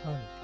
હાલો.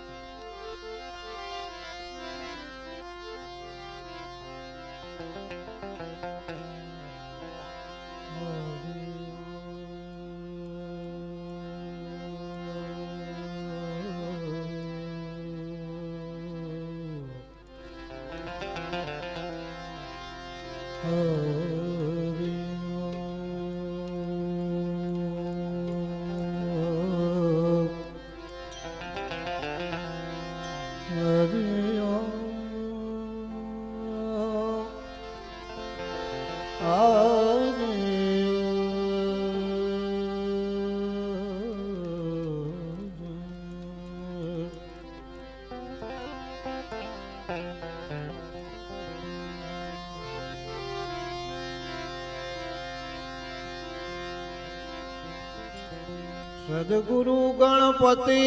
સદગુરુ ગણપતિ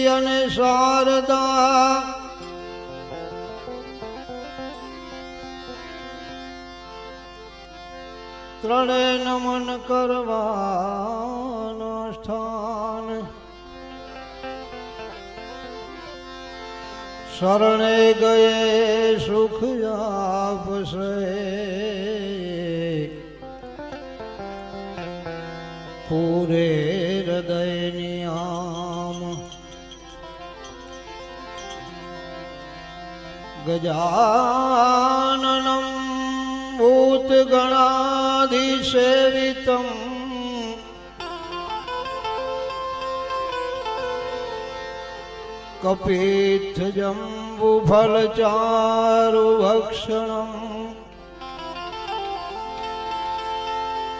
અને શારદા ત્રણે નમન કરવાનો સ્થાન શરણે ગયે સુખ આપશે પૂરે હૃદયની આમ ગજાનનમ ભૂતગણાધિસેવિતમ કપિત્થજંબુફલચારુભક્ષણમ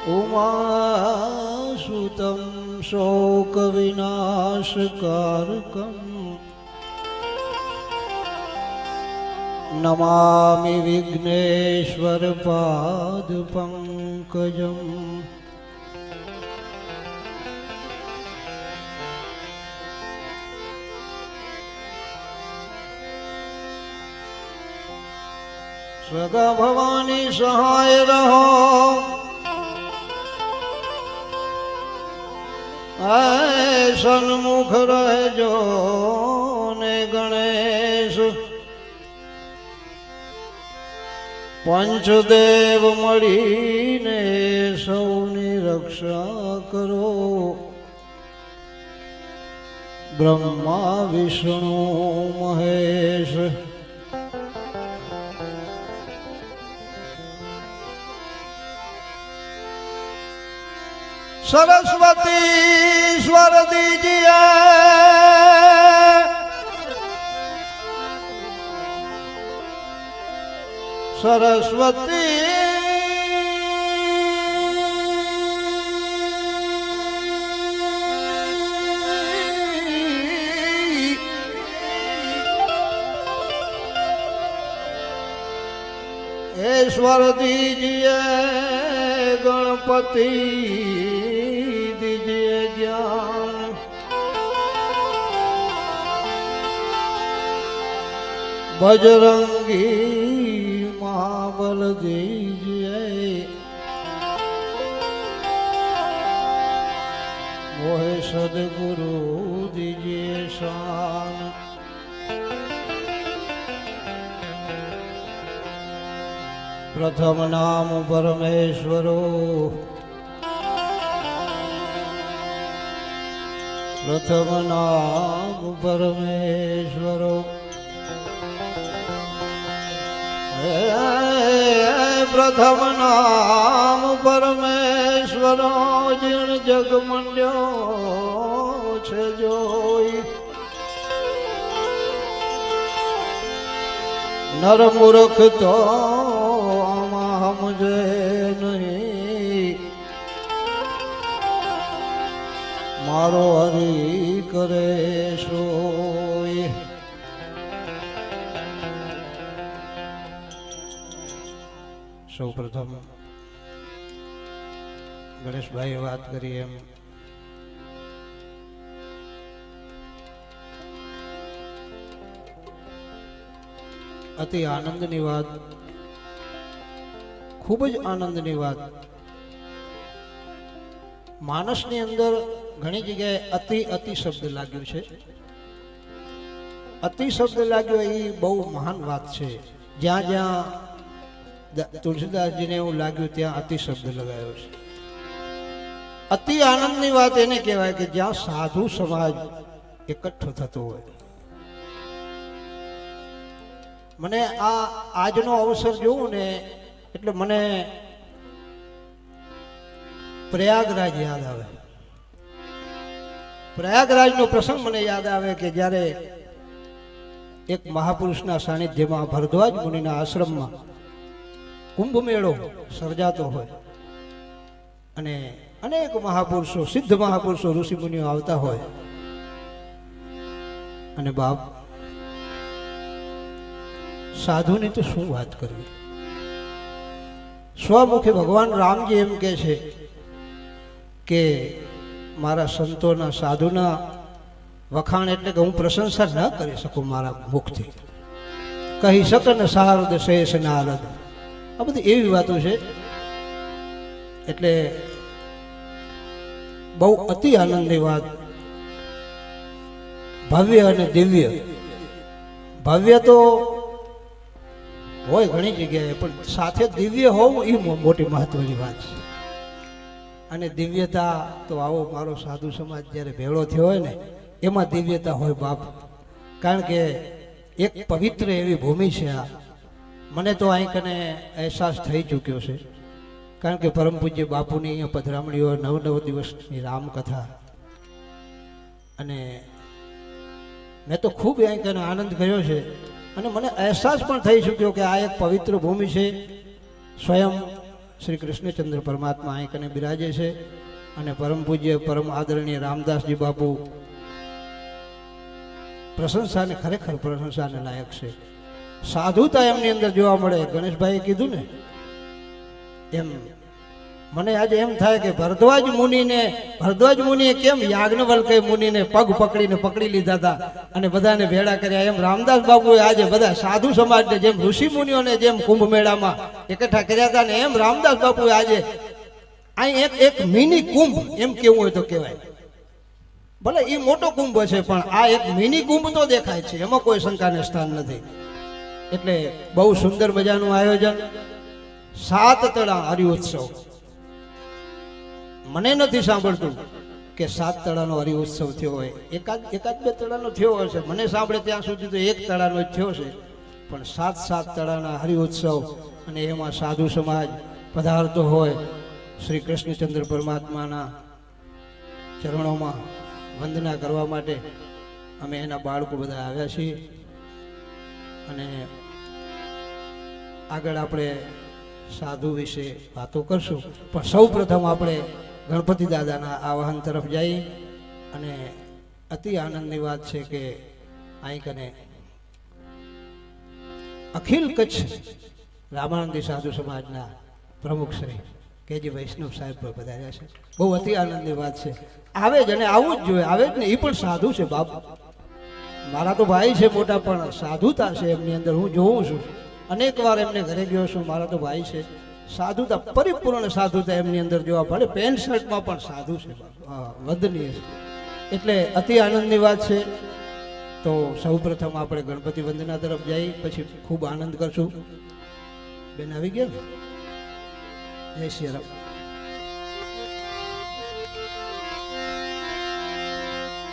ઉમાસુતમ શોકવિનાશકારકમ નમામિ વિઘ્નેશ્વર પાદ પંકજમ સદા ભવાની સહાય રહો સન્મુખ રહેજો ને ગણેશ પંચદેવ મળીને સૌની રક્ષા કરો બ્રહ્મા વિષ્ણુ મહેશ સરસ્વતી સ્વર દીजिए સરસ્વતી ईश्वर दीजिए गणपति दीजिए ज्ञान बजरंगी महाबल दीजिए मोहे सदगुरु दीजिए शान प्रथम नाम परमेश्वरो प्रथम नाम परमेश्वरो प्रथम नाम परमेश्वरो जिण जग मंड्यो छे जोई नर मूर्ख तो आमा मुझे नहीं मारो हरि करे सोई सौ प्रथम गणेश भाई बात करी एम अति आनंदनी बात खूब ज आनंदनी बात मानसनी अंदर घणी जग्याए अति अति शब्द लाग्यो छे અતિ શબ્દ લાગ્યો એ બહુ મહાન વાત છે. જ્યાં જ્યાં તુલસીદાસજીને એવું લાગ્યું ત્યાં અતિ શબ્દ લગાવ્યો છે. અતિ આનંદની વાત એને કહેવાય કે જ્યાં સાધુ સમાજ એકઠો થતો હોય. મને આજનો અવસર જોઉં ને એટલે મને પ્રયાગરાજ યાદ આવે. પ્રયાગરાજનો પ્રસંગ મને યાદ આવે કે જ્યારે એક મહાપુરુષના સાનિધ્યમાં ભરદ્વાજ મુનિના આશ્રમમાં કુંભ મેળો સર્જાતો હોય અને અનેક મહાપુરુષો, સિદ્ધ મહાપુરુષો, ઋષિ મુનિઓ આવતા હોય. અને બાપ, સાધુની તો શું વાત કરવી. સ્વમુખે ભગવાન રામજી એમ કહે છે કે મારા સંતોના, સાધુના વખાણ એટલે કે હું પ્રશંસા ન કરી શકું મારા મુખથી. કહી શકે ને સારદ શેષ નારદ, આ બધી એવી વાતો છે. એટલે બહુ અતિ આનંદની વાત. ભવ્ય અને દિવ્ય. ભવ્ય તો હોય ઘણી જગ્યાએ, પણ સાથે દિવ્ય હોવું એ મોટી મહત્વની વાત છે. અને દિવ્યતા તો આવો મારો સાધુ સમાજ જ્યારે ભેળો થયો હોય ને એમાં દિવ્યતા હોય બાપ. કારણ કે એક પવિત્ર એવી ભૂમિ છે આ. મને તો અહીં કને અહેસાસ થઈ ચૂક્યો છે. કારણ કે પરમ પૂજ્ય બાપુની અહીંયા પધરામણીઓ, 9 દિવસની રામકથા, અને મેં તો ખૂબ અહીં કને આનંદ કર્યો છે. અને મને અહેસાસ પણ થઈ ચૂક્યો કે આ એક પવિત્ર ભૂમિ છે. સ્વયં શ્રી કૃષ્ણચંદ્ર પરમાત્મા અહીં કને બિરાજે છે. અને પરમ પૂજ્ય પરમ આદરણીય રામદાસજી બાપુ પ્રશંસાને, ખરેખર પ્રશંસાને લાયક છે. સાધુતા એમની અંદર જોવા મળે. ગણેશભાઈએ કીધું ને એમ મને આજે એમ થાય કે ભરદ્વાજ મુનિએ કેમ યાજ્ઞવલ્ક્ય મુનિને પગ પકડીને પકડી લીધા હતા અને બધાને ભેળા કર્યા, એમ રામદાસ બાપુએ આજે બધા સાધુ સમાજને જેમ ઋષિ મુનિઓને જેમ કુંભ મેળામાં એકઠા કર્યા હતા ને એમ રામદાસ બાપુએ આજે અહીં એક મિની કુંભ એમ કેવું હોય તો કહેવાય. ભલે એ મોટો કુંભ છે પણ આ એક મિની કુંભ તો દેખાય છે, એમાં કોઈ શંકાને સ્થાન નથી. એટલે બહુ સુંદર મજાનું આયોજન. 7 તળા હરિઉત્સવ. મને નથી સાંભળતું કે 7 તળાનો હરિઉત્સવ થયો હોય. એકાદ 2 તળાનો થયો હશે. મને સાંભળે ત્યાં સુધી તો 1 તળાનો જ થયો છે. પણ 7 તળાના હરિઉત્સવ અને એમાં સાધુ સમાજ પધારતો હોય. શ્રી કૃષ્ણચંદ્ર પરમાત્માના ચરણોમાં વંદના કરવા માટે અમે એના બાળકો બધા આવ્યા છીએ. અને આગળ આપણે સાધુ વિશે વાતો કરશું, પણ સૌ પ્રથમ આપણે ગણપતિ દાદાના આવાહન તરફ જઈ. અને અતિ આનંદની વાત છે કે અહીં કને અખિલ કચ્છ રામાનંદી સાધુ સમાજના પ્રમુખ શ્રી કેજી વૈષ્ણવ સાહેબ પર પધાર્યા છે. બહુ અતિ આનંદની વાત છે. આવે જ અને આવવું જ જોઈએ. આવે જ ને, એ પણ સાધુ છે બાપ. મારા તો ભાઈ છે મોટા, પણ સાધુતા છે એમની અંદર. હું જોઉં છું, અનેક વાર એમને ઘરે ગયો છું. મારા તો ભાઈ છે. સાધુતા, પરિપૂર્ણ સાધુતા એમની અંદર જોવા પડે. પેન્ટ શર્ટમાં પણ સાધુ છે, વંદનીય છે. એટલે અતિ આનંદની વાત છે. તો સૌ પ્રથમ આપણે ગણપતિ વંદના તરફ જઈ, પછી ખૂબ આનંદ કરશું. બેન આવી ગયા ને? જય શ્રી રામ.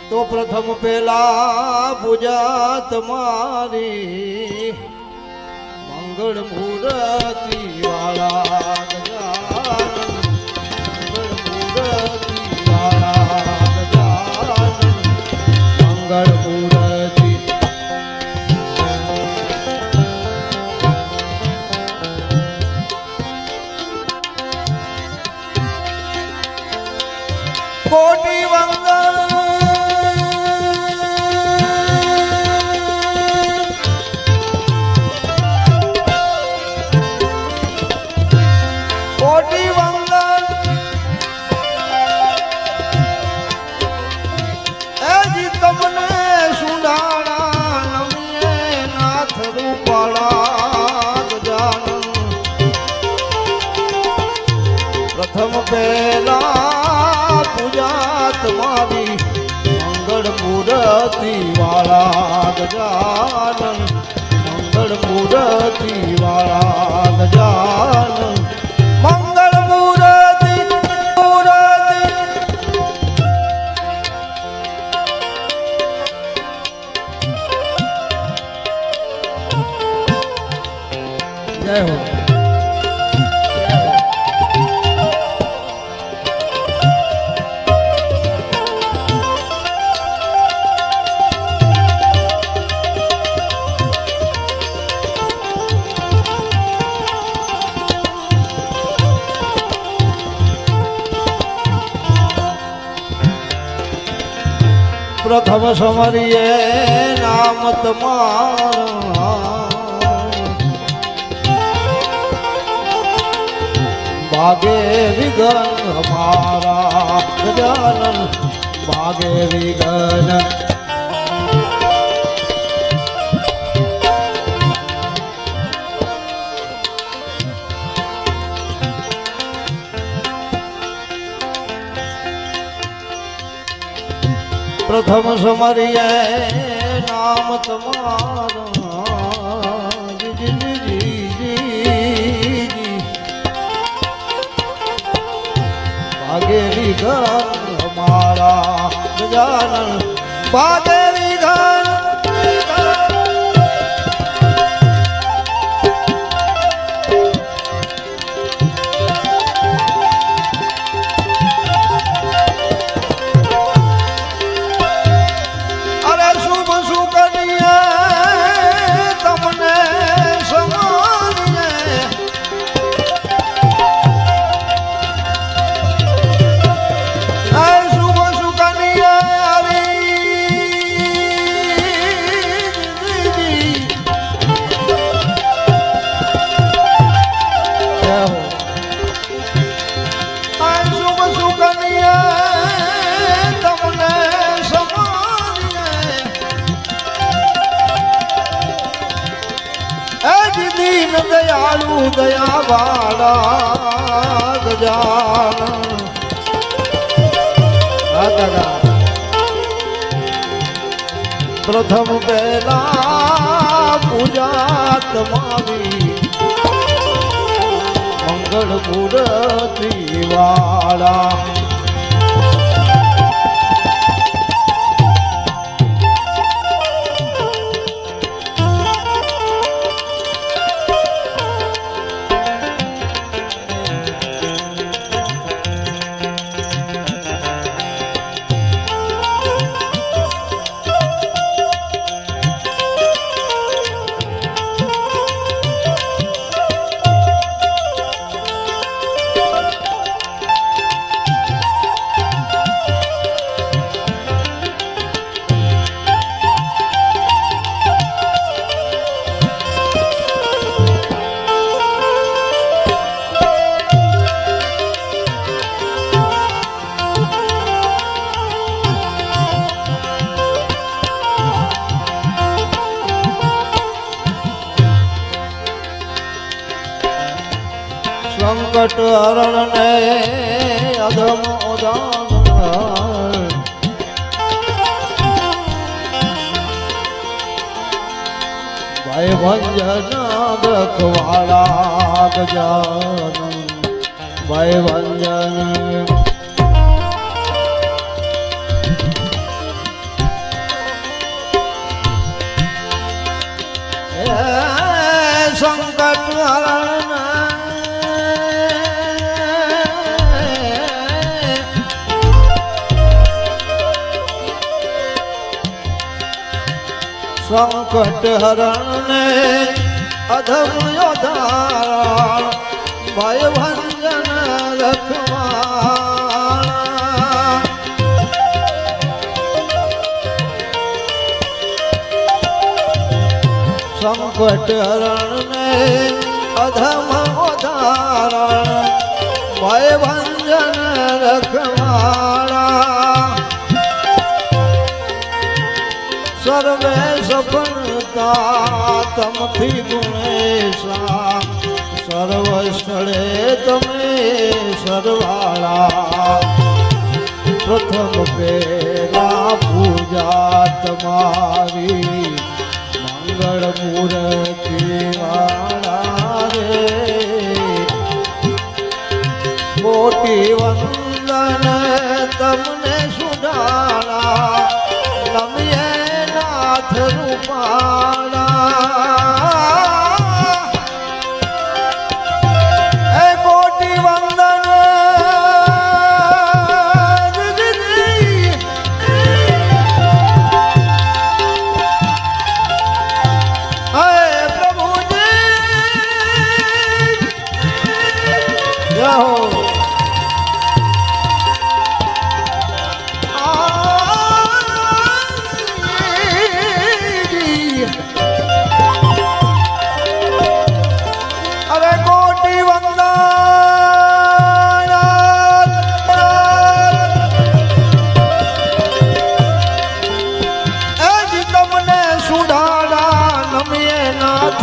તો પ્રથમ પેલા પૂજા તમારી મંગળ મૂર્તિ વાળા ગજાનન, મંગળ મૂર્તિ વાળા ગજાનન, મંગળ મૂર્તિ. કોટી વંદન પ્રથમ પહેલા પૂજા તમારી મંગળ મૂર્તિ વાળા ગજાનન મંગળ મૂર્તિ વાળા ગજાનન મંગળ મૂર્તિ જય હો. પ્રથમ સમરીએ નામ તમારા ભાગે વિઘન હમારા ગજાનન ભાગે વિઘન પ્રથમ સમરીએ નામ તમારા ભાગે વિઘન હમારા ગજાનન ભાગે વિઘન દીન દયાળુ દયા વાળા ગજાનન પ્રથમ પહેલા પૂજા તમારી મંગળ મૂર્તિ વાળા સંકટ હરણ ને અધમ ઉદાન ભાઈ ભંજન ગખવાળા ગજાનન ભાઈ ભંજન સંકટ હરણ સંકટ હરણ ને અધમ યોધારણ ભય ભંજન રખવાળા સંકટ હરણ ને અધમ યોધારણ ભય ભંજન રખવાળા સર્વે સફળતા તમથી ગુણેશા સર્વ સ્થળે તમે સરવાળા પ્રથમ પેલા પૂજા તમારી મંગળ મૂર્તિ વાળા રે મોટી વંદન તમને સુડાળા નમીએ નાથ રૂપાળા એ કોટી વંદન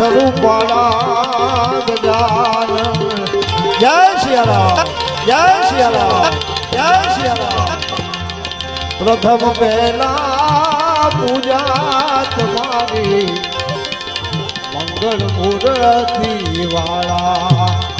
રૂપાળા ગજાન જય સિયારામ જય સિયારામ જય સિયારામ પ્રથમ પહેલા પૂજા તમારી મંગળ મૂર્તિ વાળા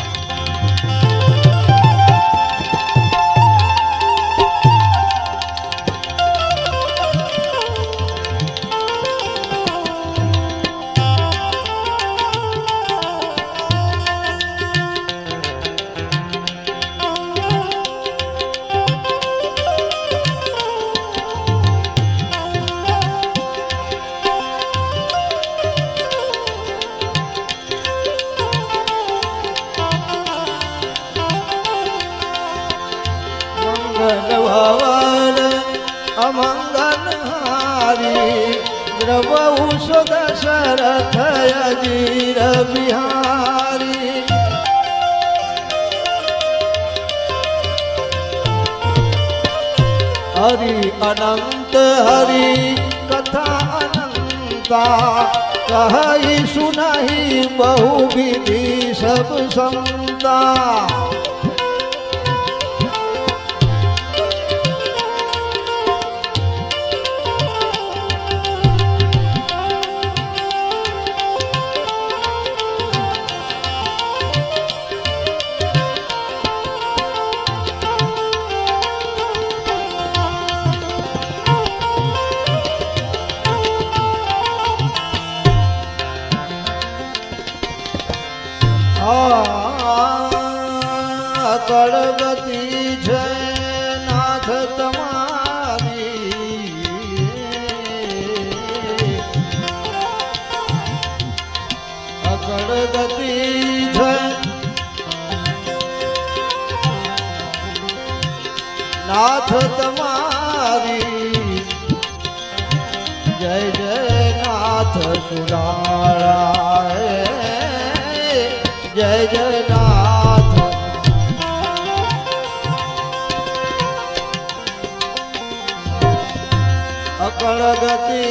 ભવન અમંગલ હારી દ્રવ ઉષદ શરથ અજીર બિહારી હરિ અનંત હરિ કથા અનંતા કહી સુનાહી બહુ વિધિ સબ સંતા કળગતી છે નાથ તમારી કળગતી છે નાથ તમારી જય જય નાથ સુરાળા જય જય નાથ અકળ ગતિ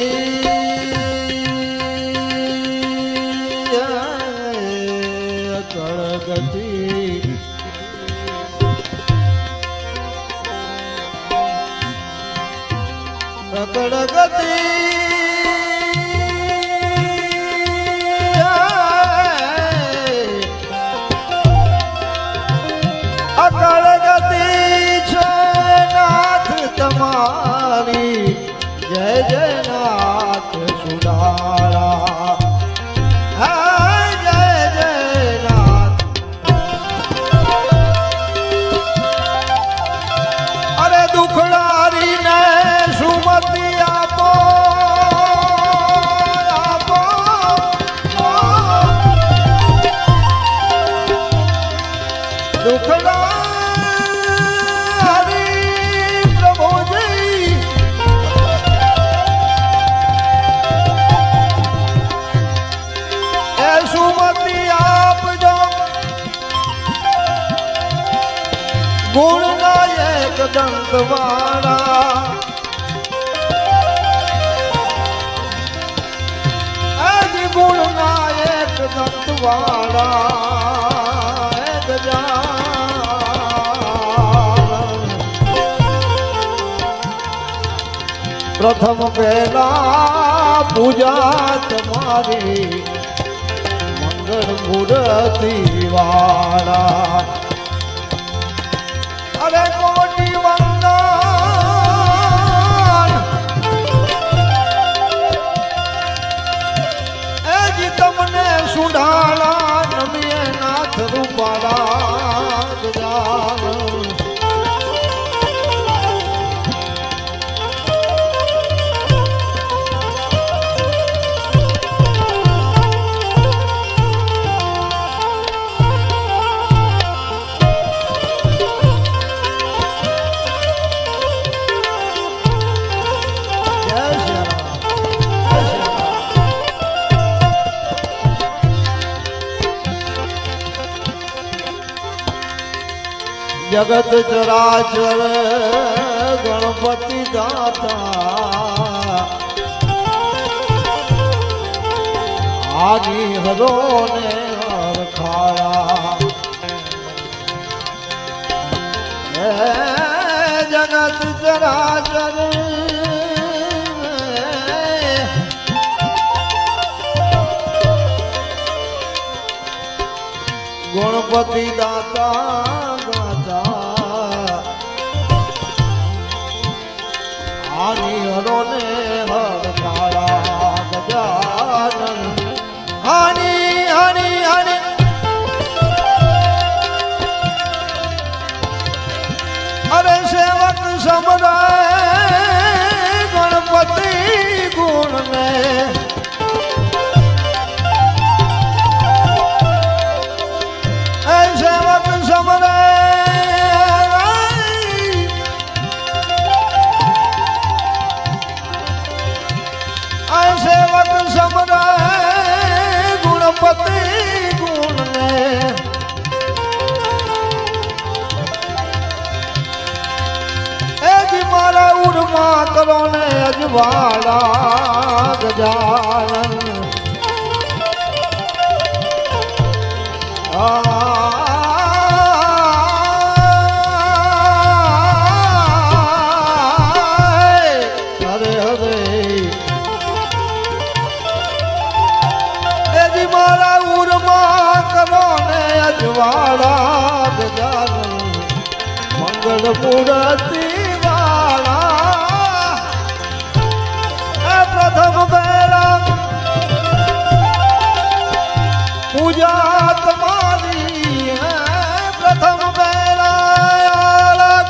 અકળ ગતિ અકળ ગતિ અકળ ગતિ છે નાથ તમારી જય જય નાથ સુધારા જય જય નાથ અરે દુખડારી ને સુમતિ આપો આપો દુખડા ગુણ નાયક દંતવાળા આજ ગુણ નાયક દંતવાળા ગજાનન પ્રથમ પહેલા પૂજા તમારી મંગળ મૂર્તિ વાળા અરે કોટી વંદન એજી તમને સુડાળા નમીએ નાથ રૂપાળા ગજાનન જગત ચરાચર ગણપતિ દાતા આની હરો ને હરખાળા જગત ચરાચર ગણપતિ દાતા હરો ને હરખાળા ગજાનન હાની હાની હાની અરે સેવક સમરાય ગણપતિ ગુણ ને સેવક સમરાય સેવક સમરાય ગુણપતિ ગુણ ને એજી મારા ઉર્મા કરો ને અજવાળા ગજાનન મારા ઉરમાં કરો ને અજવાળા ગજાનન મંગળ મૂર્તિ વાળા પ્રથમ પહેલા પૂજા તમારી પ્રથમ પહેલા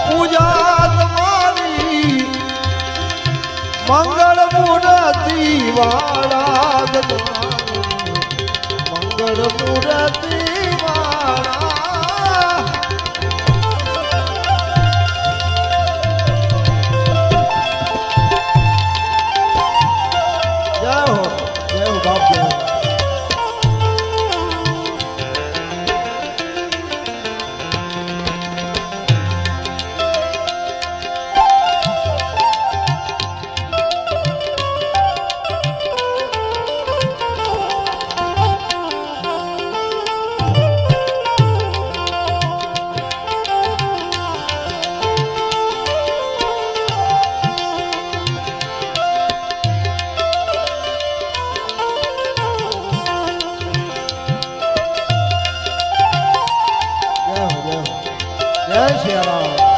પૂજા તમારી મંગળ મૂર્તિ વાળા મંગળ મૂર્તિ વાળા જય હો બાપ જય હો જય શ્રી રામ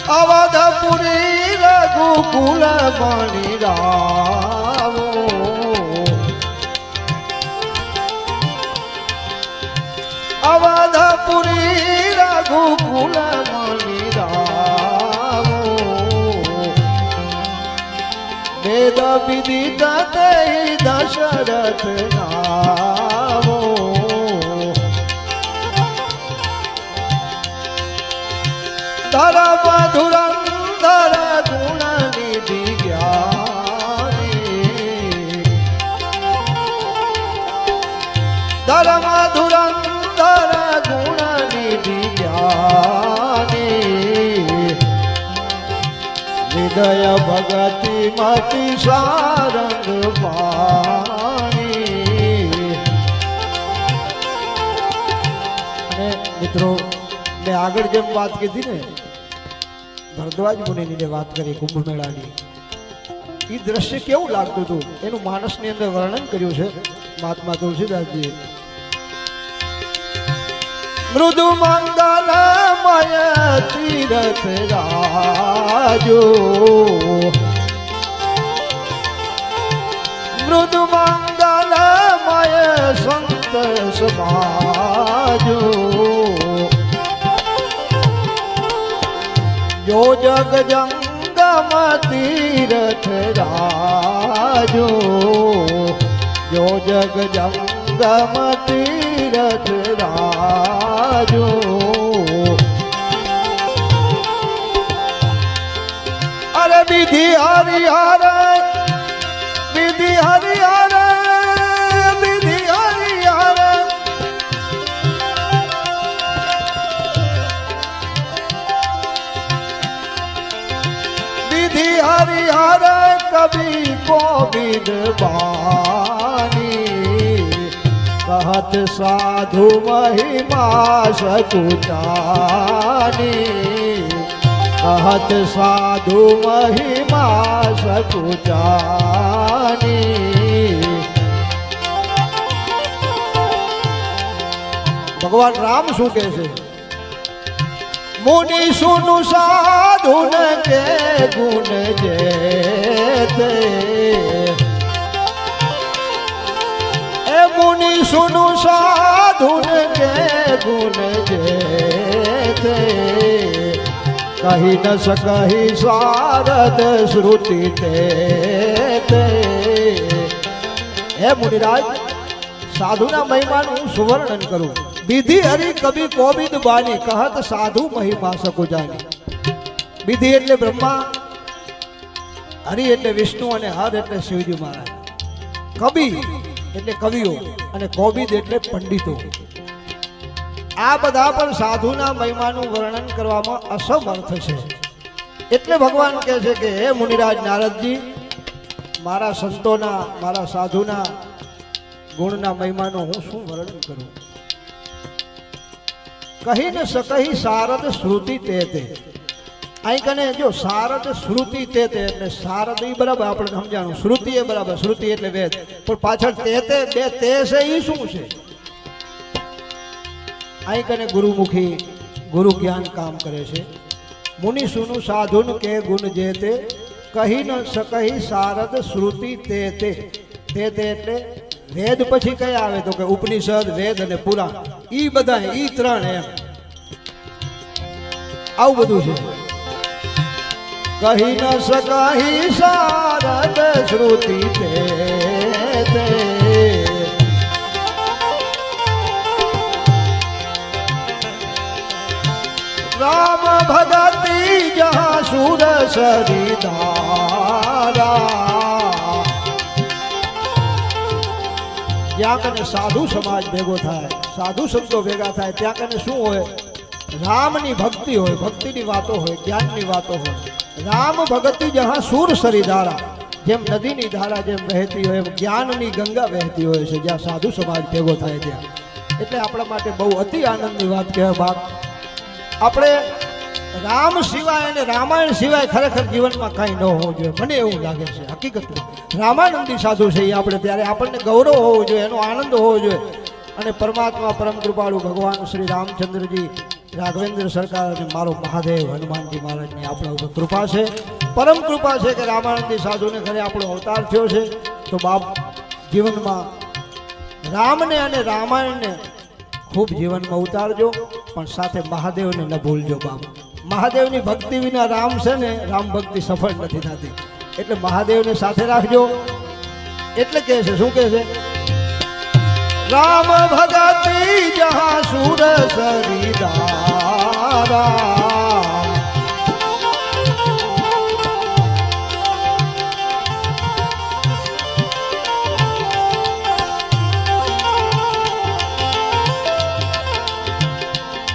અવધપુરી રઘુકુલ મણિ રામો અવધપુરી રઘુકુલ મણિ રામો વેદ વિદિત દશરથ નામો ધર્મ ધુરંધર ગુણ નિધિ જ્ઞાની ધર્મ ધુરંધર ગુણ નિધિ નિધિ જ્ઞાની હૃદય ભગતિ મતિ સારંગ પાણી. અને મિત્રો મેં આગળ જેમ વાત કીધી ને ભરદ્વાજ મુનિની વાત કરી કુંભ મેળાની, એ દ્રશ્ય કેવું લાગતું હતું એનું માનસની અંદર વર્ણન કર્યું છે મહાત્મા તુલસીદાસજીએ. મૃદુ મંગલમય તીરથ રાજો, મૃદુ મંગલમય સંત સમાજો, જો જગ જંગમ તીરથ રાજો, જો જગ જંગમ તીરથ રાજો. અરે વિધિ હરિહર, વિધિ હરિહર, વિધિ હરિહર, વિધિ હરિહર કભી કોવિદ બાની, કહત સાધુ મહિમા સકુચાની, કહત સાધુ મહિમા સકુચાની. ભગવાન રામ શું કહે છે? મુનિ સુनु સાધુન કે ગુણ જેતે, એ મુનિ સુनु સાધુન કે ગુણ જેતે, કહી ન सकहि શારદ શ્રુતિ તે. હે મુનિરાજ, સાધુના મહિમાનું હું સુવર્ણન કરું. વિધિ હરિ કભી કોવિદ બાની, કહત સાધુ મહિમા સકુજાની. વિધિ એટલે બ્રહ્મા, હરિ એટલે વિષ્ણુ અને હર એટલે શિવજી મહારાજ. કવિ એટલે કવિઓ અને કોવિદ એટલે પંડિતો. આ બધા પણ સાધુના મહિમાનું વર્ણન કરવામાં અસમર્થ છે. એટલે ભગવાન કહે છે કે હે મુનિરાજ નારદજી, મારા સંતોના, મારા સાધુના ગુણના મહિમાનો હું શું વર્ણન કરું? કહી ન सकहि શારદ શ્રુતિ તે તે. અહીં કને જો શારદ શ્રુતિ તે તે એટલે શારદ એ બરાબર આપણે સમજાણું, શ્રુતિ એ બરાબર, શ્રુતિ એટલે વેદ, પણ પાછળ તે તે બે તે છે એ શું છે? અહીં કને ગુરુમુખી ગુરુ જ્ઞાન કામ કરે છે. મુનિ સુनु સાધુન કે ગુણ જેતે, કહી ન सकहि શારદ શ્રુતિ તે તે. તે તે એટલે વેદ પછી કયા આવે તો કે ઉપનિષદ, વેદ અને પુરાણ, ઈ બધા ઈ ત્રણ એમ આવું બધું છે. કહી ન सकहि શારદ શ્રુતિ તે તે, રામ ભગતિ જहाँ સુર સરિદારા. જ્યાં કને સાધુ સમાજ ભેગો થાય, સાધુ સંતો ભેગા થાય, ત્યાં કને શું હોય? રામની ભક્તિ હોય, ભક્તિની વાતો હોય, જ્ઞાનની વાતો હોય. રામ ભગતિ જहाँ સુર સરિદારા, જેમ નદીની ધારા જેમ વહેતી હોય એમ જ્ઞાનની ગંગા વહેતી હોય છે જ્યાં સાધુ સમાજ ભેગો થાય ત્યાં. એટલે આપણા માટે બહુ અતિ આનંદની વાત કહેવાય બાપ. આપણે રામ સિવાય અને રામાયણ સિવાય ખરેખર જીવનમાં કાંઈ ન હોવું જોઈએ, મને એવું લાગે છે. હકીકતમાં રામાનંદી સાધુ છે એ આપણે, ત્યારે આપણને ગૌરવ હોવું જોઈએ, એનો આનંદ હોવો જોઈએ. અને પરમાત્મા પરમ કૃપાળુ ભગવાન શ્રી રામચંદ્રજી, રાઘવેન્દ્ર સરકાર અને મારો મહાદેવ હનુમાનજી મહારાજની આપણા ઉપર કૃપા છે, પરમ કૃપા છે કે રામાનંદી સાધુને ઘરે આપણો અવતાર થયો છે. તો બાપ જીવનમાં રામને અને રામાયણને ખૂબ જીવનમાં ઉતારજો, પણ સાથે મહાદેવને ન ભૂલજો બાપ. મહાદેવની ભક્તિ વિના રામ છે ને, રામ ભક્તિ સફળ નથી થતી. એટલે મહાદેવને સાથે રાખજો. એટલે કહે છે, શું કહે છે? રામ ભગતિ જहाँ સુર સરિદારા,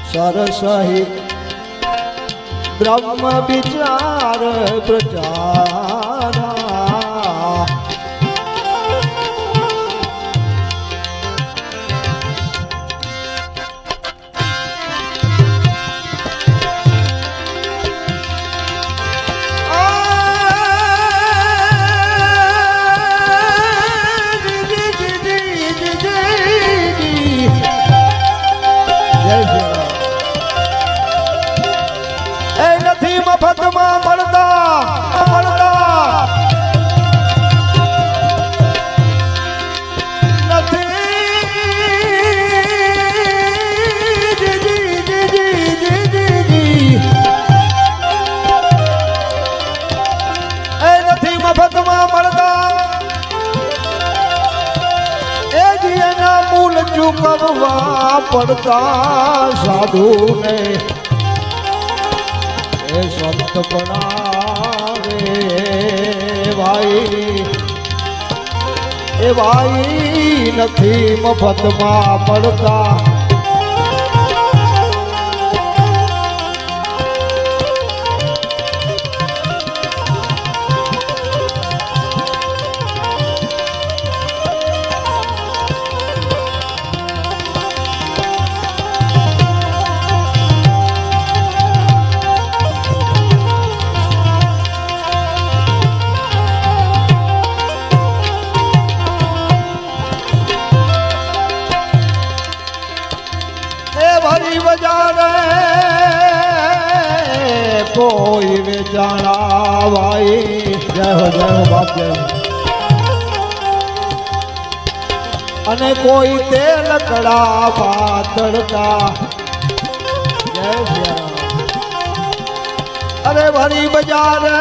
સરસહિત બ્રહ્મ વિચાર પ્રચારા મફતમાં મળતા નથી મફતમાં મળતા એ જ એના મૂળ ચૂકવવા પડતા સાધુને એ સંત બનાવે ભાઈ એ ભાઈ નથી મફતમાં મળતા ભરી બજારે કોઈ વેચાણા ભાઈ જય હો બાપ જય અને કોઈ તેલ કડા પાતળતા જય અરે ભરી બજારે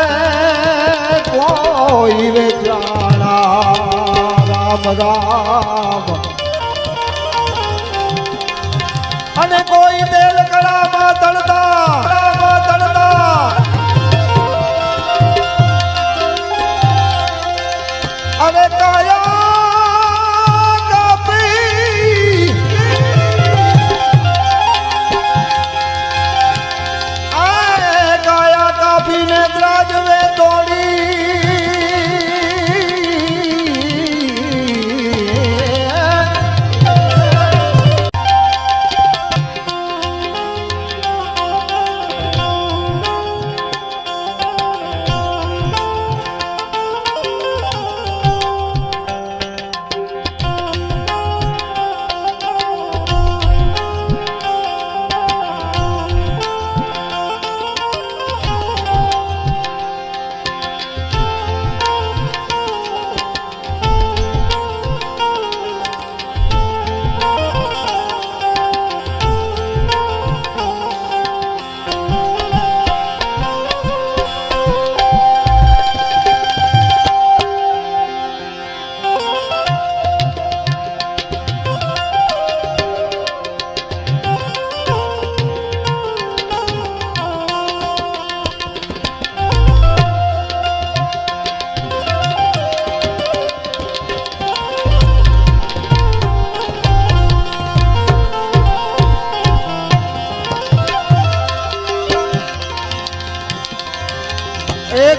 કોઈ વેચાણા રામ રામ અને કોઈ તેલ કડામાં તળતા અને કાયા કાપી કાયા કાપીને દ્રાજવે તોડી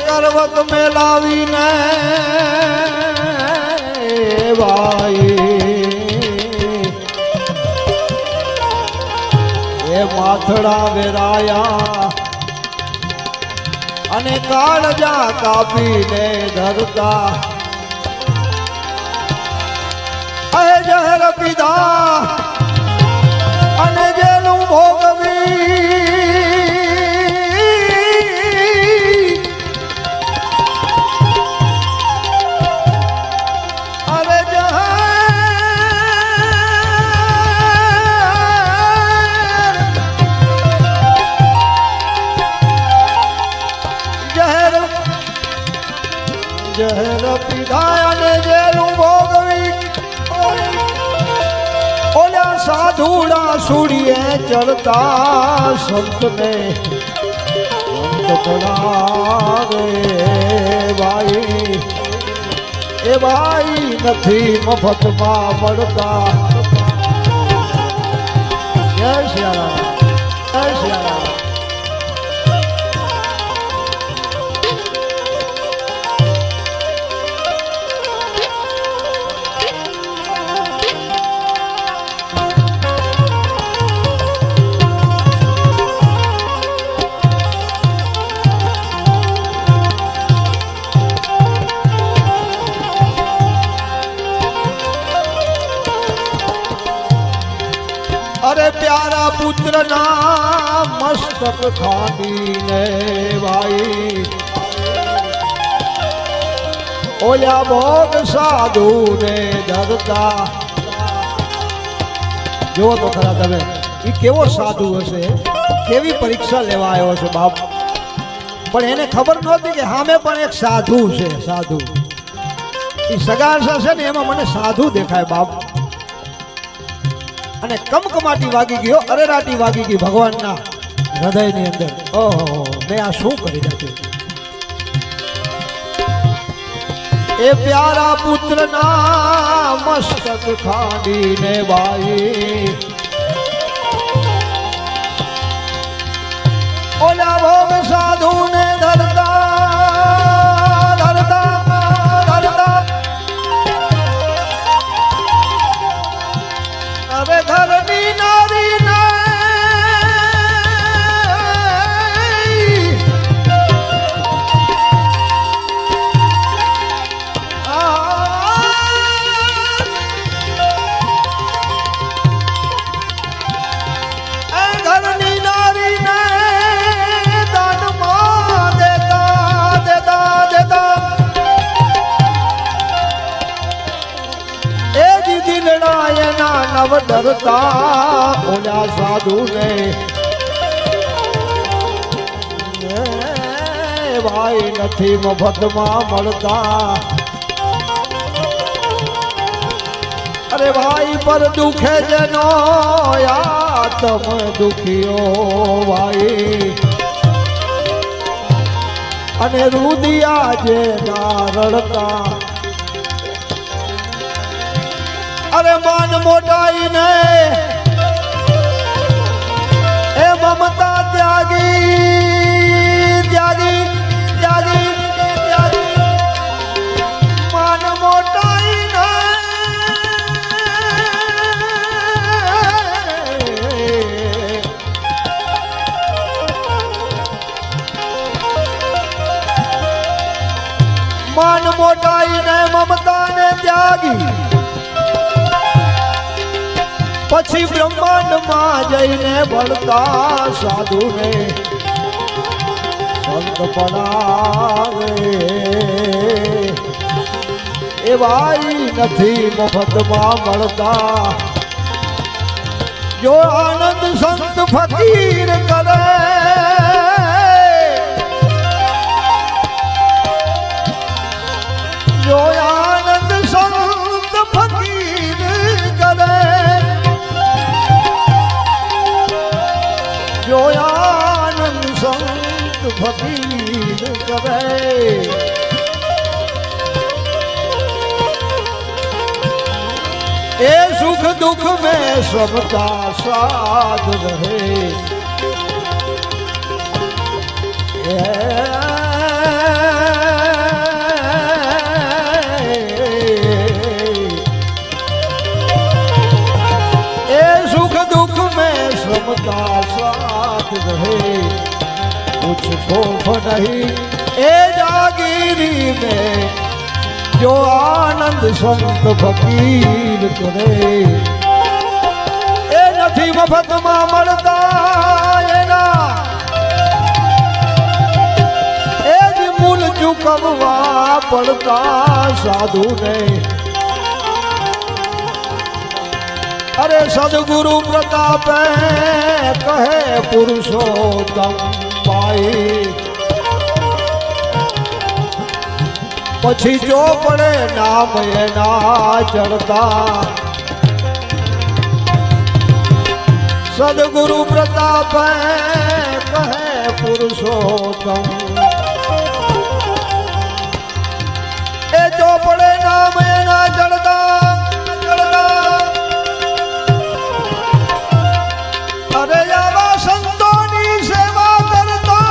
કરવત મેલાવીને ભાઈ એ માથડા વેરાયા અને કાળજા કાપીને ધરતા એ જહર પીધા અને જેનું ભોગવી જહર પીધા અને જેલું ભોગવી ઓલા સાધુડા સૂડીએ ચડતા સંતને સંત પડાવે ભાઈ એ ભાઈ નથી મફતમાં મળતા જય શ્રી રામ અરે પ્યારા પુત્ર ના મસ્તક ખાંડીને ભાઈ ઓલા ભોગ સાધુ ને ધરતા. જો તો ખરા તમે એ કેવો સાધુ હશે, કેવી પરીક્ષા લેવા આવ્યો છે બાપ. પણ એને ખબર નહોતી કે સામે પણ એક સાધુ છે. સાધુ એ સગાસા છે ને એમાં મને સાધુ દેખાય બાપ. અને કમકમાટી વાગી ગયો, અરેરાટી વાગી ગઈ ભગવાનના હૃદયની અંદર. ઓહો, મેં આ શું કરી નાખ્યું. એ પ્યારા પુત્ર ના મસ્તક ખાંડીને ભાઈ ઓલા ભોગ સાધુ ને ધરતા ધરતા ધરતા. અરે ઘરની નારી ને નવ ડરતા ઓલા સાધુ ને ભાઈ નથી મફતમાં મળતા. અરે ભાઈ પર દુખે જેનો આત્મ દુખીઓ ભાઈ અને રુદિયા જે ના રડતા. અરે માન મોટાઈ ને એ મમતા ત્યાગી ત્યાગી ત્યાગી ત્યાગી. માન મોટાઈ ને માન મોટાઈ ને મમતા ને ત્યાગી પછી બ્રહ્માંડમાં જઈને ભળતા સાધુ ને સંત પડાવે. એ ભાઈ નથી મફતમાં મળતા. જો આનંદ સંત ફકીર કરે જો આનંદ સંત ફકીર કરે જો આનંદ સંત ફકીર કરે. એ સુખ દુઃખ में सबका साथ रहे. ए सुख दुख में सबका साथ रहे. कुछ खौफ नहीं ए जागीरी में जो आनंद संत फकीर करे. એ નથી મફતમાં મળતા એના એ જ મૂલ ચૂકવવા પડતા સાધુને. અરે સદગુરુ પ્રતાપે કહે પુરુષોત્તમ પાઈ પછી જો પડે નામ એના ચડતા. સદગુરુ પ્રતાપ કહે પુરુષોત્તમ એ જો પડે નામ એના ચડતા ચડતા. અરે આવા સંતોની સેવા કરતા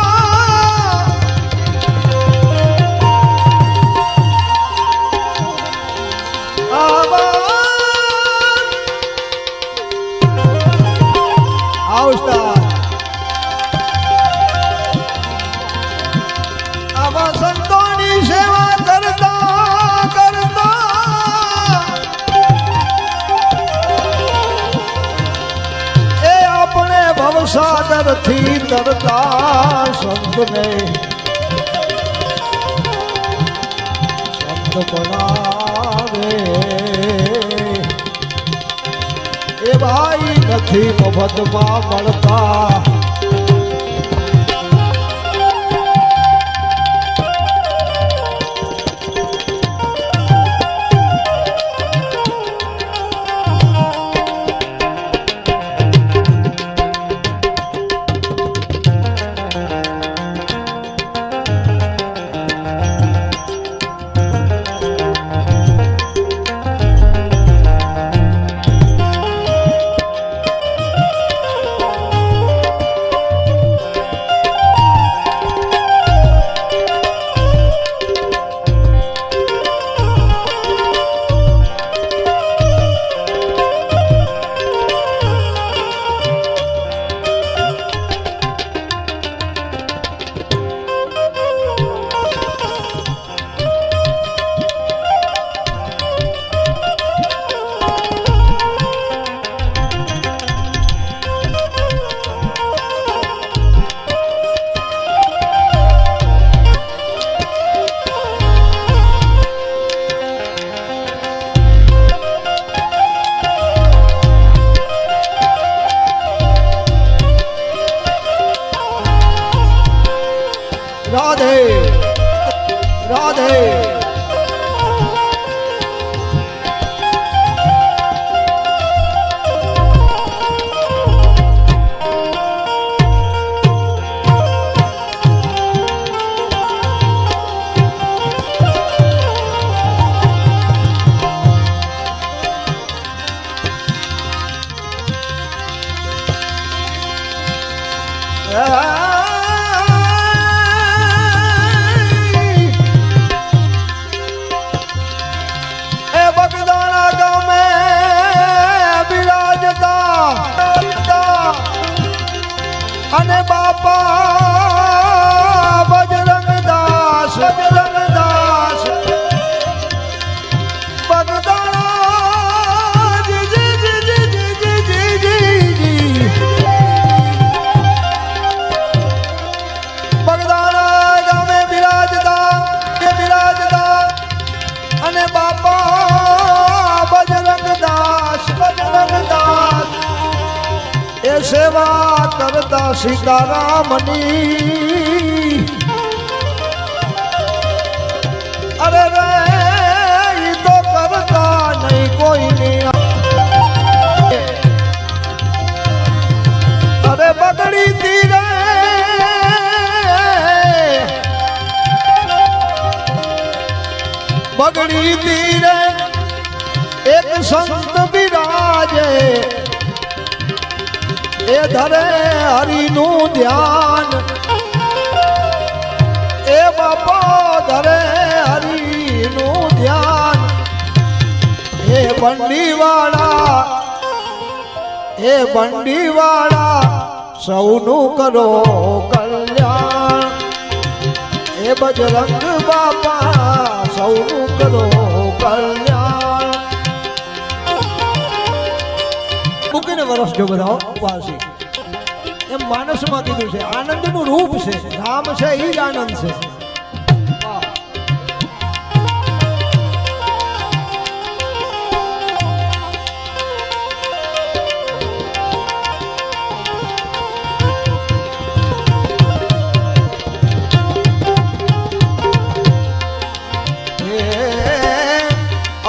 આવા સંતોની સેવા કરતા કરતા અંતરથી તરતા સંતને સંત બનાવે એ ભાઈ નથી મફતમાં મળતા. રાધે રાધે અને બાપા બજરંગદાસ બજરંગદાસ બગદાણા જી જી જી જી જી જી જી જી બગદાણા ગામે બિરાજતા અને બાપા બજરંગદાસ બજરંગદાસ એ સેવા કરતા સીતારામની અરે રે ઈ તો કરતા નહીં કોઈની અરે બગડી તીરે બગડી તીરે એક સંત બિરાજે એ ધરે હરિનું ધ્યાન એ બાપા ધરે હરિનું ધ્યાન એ બંડીવાળા સૌનું કરો કલ્યાણ એ બજરંગ બાપા સૌનું કરો કલ્યાણ. મૂકીને વરસ જો બધા વાસી એમ માનસમાં કીધું છે આનંદનું રૂપ છે રામ છે એ જ આનંદ છે.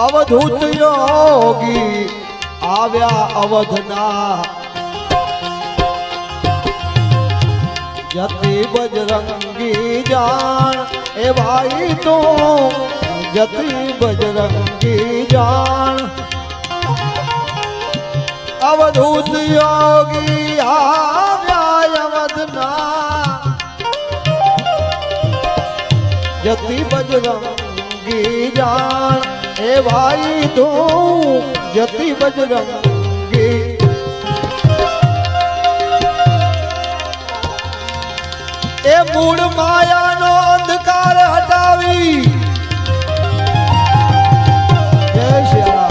અવધૂત યોગી આવ્યા અવધના જતી બજરંગી જાણ એ ભાઈ તો જતી બજરંગી જાણ. અવધૂત યોગી આવ્યા અવધના જતી બજરંગી જાણ એ ભાઈ તું જતી બજરંગી. એ મૂળ માયાનો અંધકાર હટાવી જય શ્રી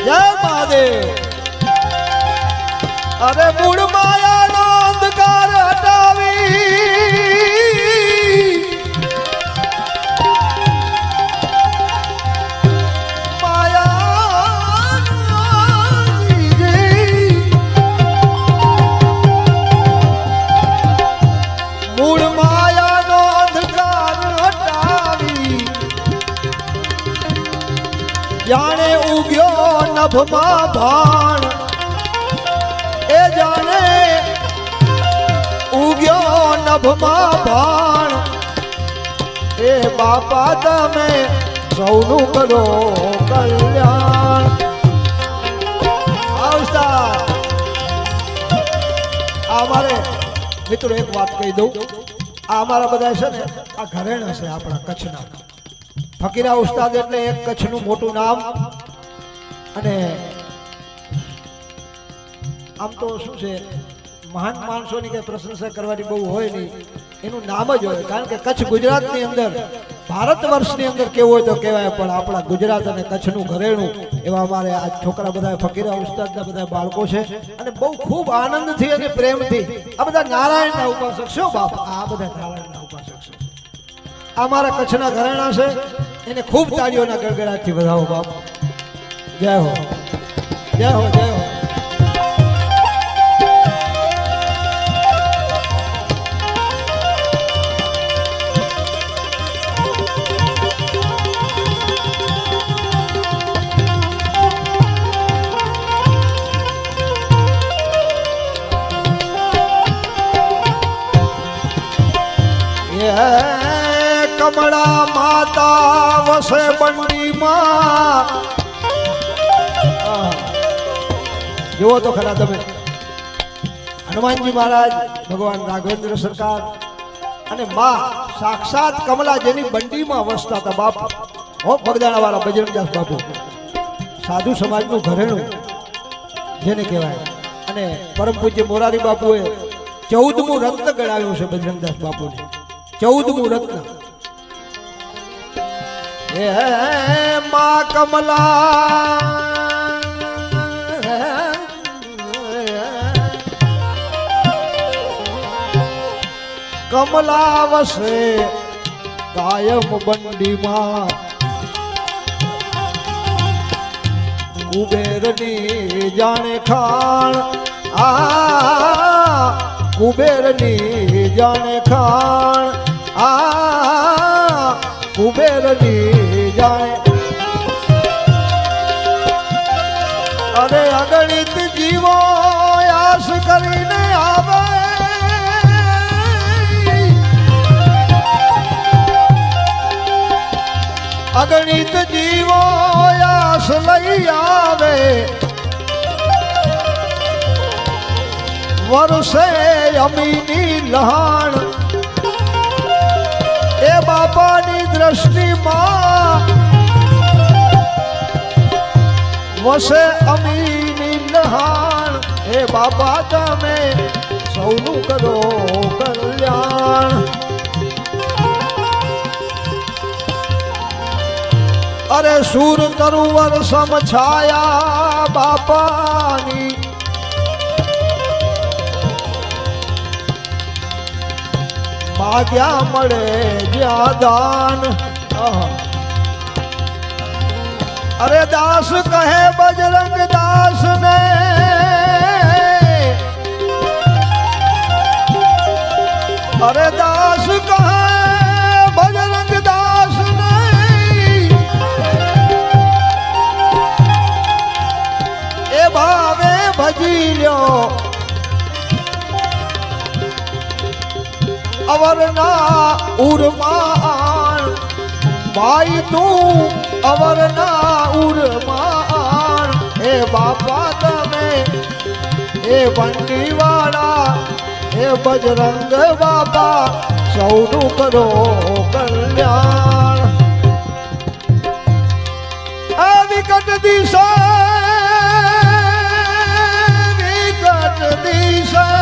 જય મહાદેવ. અરે મૂળ માયાનો અંધકાર નભમાં ભાણ એ જાણે ઉગ્યો નભમાં ભાણ એ બાપા તમે સૌનું કરો કલ્યાણ. અમારે મિત્રો એક વાત કહી દઉં, આ અમારા બધા છે ને આ ઘરેણા છે આપણા કચ્છના. ફકીરા ઉસ્તાદ એટલે એક કચ્છનું મોટું નામ. અને આમ તો શું છે, મહાન માણસોની કઈ પ્રશંસા કરવાની બહુ હોય નહીં, એનું નામ જ હોય. કારણ કે કચ્છ ગુજરાતની અંદર, ભારત વર્ષની અંદર કેવું હોય તો કહેવાય, પણ આપણા ગુજરાત અને કચ્છનું ઘરેણું એવા અમારે આ છોકરા બધા ફકીરા ઉસ્તાદના બધા બાળકો છે. અને બહુ ખૂબ આનંદથી અને પ્રેમથી આ બધા નારાયણના ઉપાસક છો બાપ, આ બધા નારાયણના ઉપાસક છે. આ મારા કચ્છના ઘરેણા છે, એને ખૂબ તાળીઓના ગડગડાટથી વધાવો બાપ. જય હો, જય હો, જય હો. કમળા માતા વસે બંડીમાં. જુઓ તો ખરા તમે, હનુમાનજી મહારાજ, ભગવાન રાઘવેન્દ્ર સરકાર અને માં સાક્ષાત કમલા જેની બંડીમાં વસતા હતા બાપ. હો બગદાણા વાળા બજરંગદાસ બાપુ, સાધુ સમાજનું ઘરેણું જેને કહેવાય. અને પરમ પૂજ્ય મોરારી બાપુએ 14મું રત્ન ગણાવ્યું છે બજરંગદાસ બાપુને, 14મું રત્ન. એ માં કમલા કમલા વસે કાયમ બંડીમાં, કુબેરની જાણે ખાણ. આ કુબેરની જાણે ખાણ, આ કુબેરની જાણે. અરે અગણિત જીવો આસ કરીને આવે, અગણિત જીવો આસ લઈ આવે. વર્ષે અમીની લહાણ એ બાપાની દ્રષ્ટિમાં, વસે અમીની લહાણ એ બાપા તમે સૌનું કરો કલ્યાણ. અરે સૂર તરુવર સમ છાયા બાપાની, માગ્યા મળે જ્યાં દાન. અરે દાસ કહે બજરંગ દાસ ને, અરે દાસ કહે બજરંગ દાસ ને, એ ભાવે ભજી લ્યો અવરના ઉરમાન. ભાઈ તું અવરના ઉરમાન એ બાપા તમે એ બંડીવાળા એ બજરંગ બાપા સૌનું કરો કલ્યાણ. આ વિકટ દિશા, વિકટ દિશા,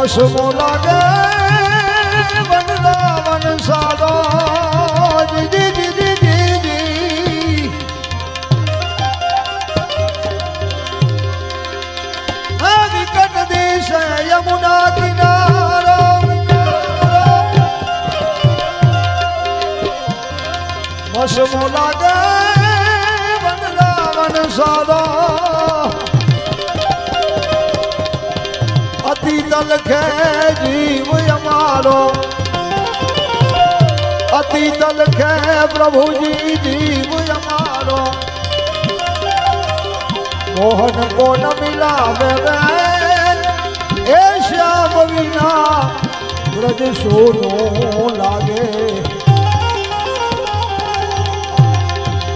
વસમો લાગે વનરાવન સારો. જી જી જી જી જી. આ વિકટ દેશ યમુના કિનારો, વસમો લાગે વનરાવન સારો અતીત લખે જીવ અમારો અતીત લખે પ્રભુજી જીવ અમારો મોહન કોણ મિલાવે એ શ્યામ વિના વ્રજ સોનો લાગે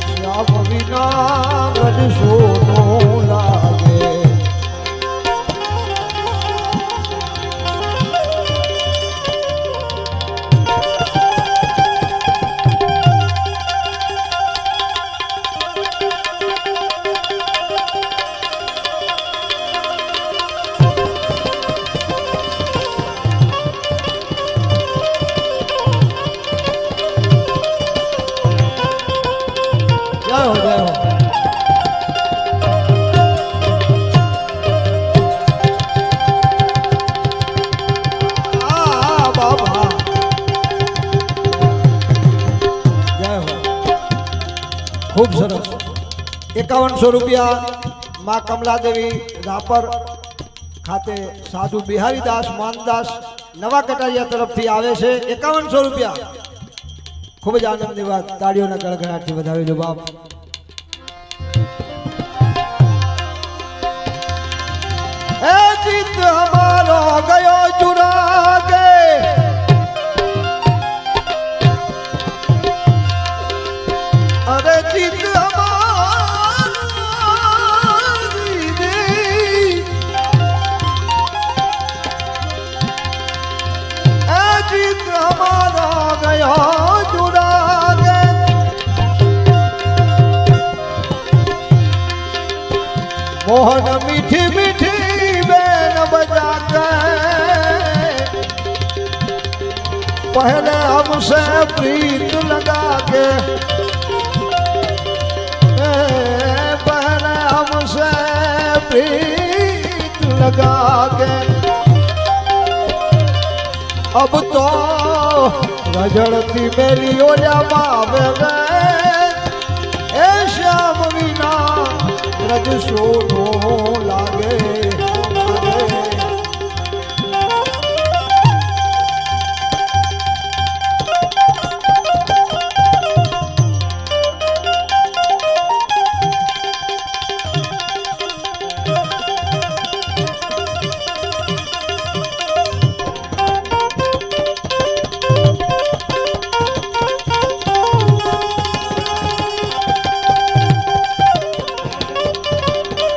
શ્યામ વિના વ્રજ સોનો લાગે ખૂબ સરસ 5100 રૂપિયા માં કમલાદેવી રાપર ખાતે સાધુ બિહારીદાસ માનદાસ નવા કટારિયા તરફથી આવે છે 5100 રૂપિયા ખૂબ જ આનંદની વાત તાળીઓના ગળગળાટથી વધાવી દો બાપ એ ચિત્ત અમારો ગયો ચુરાગે અરે ચિત્ત અમારા ગયો ચુરાગે મોહન મીઠી મીઠી બેન બજા કે पहले हमसे प्रीत लगा के पहले हमसे प्रीत लगा के अब तो रजड़ती मेरी ओलिया मावे गए ए श्याम विना रज सोनो लागे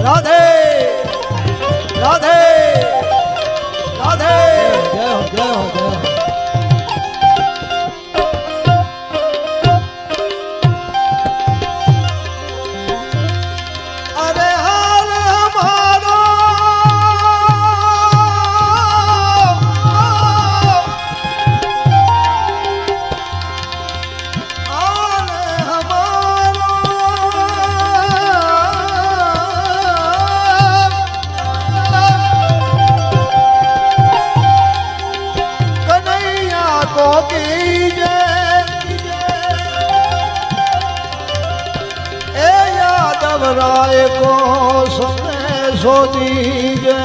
राधे राधे राधे जय हो जय हो जय हो अरे हाल हमारा राय को संदेशो दीजे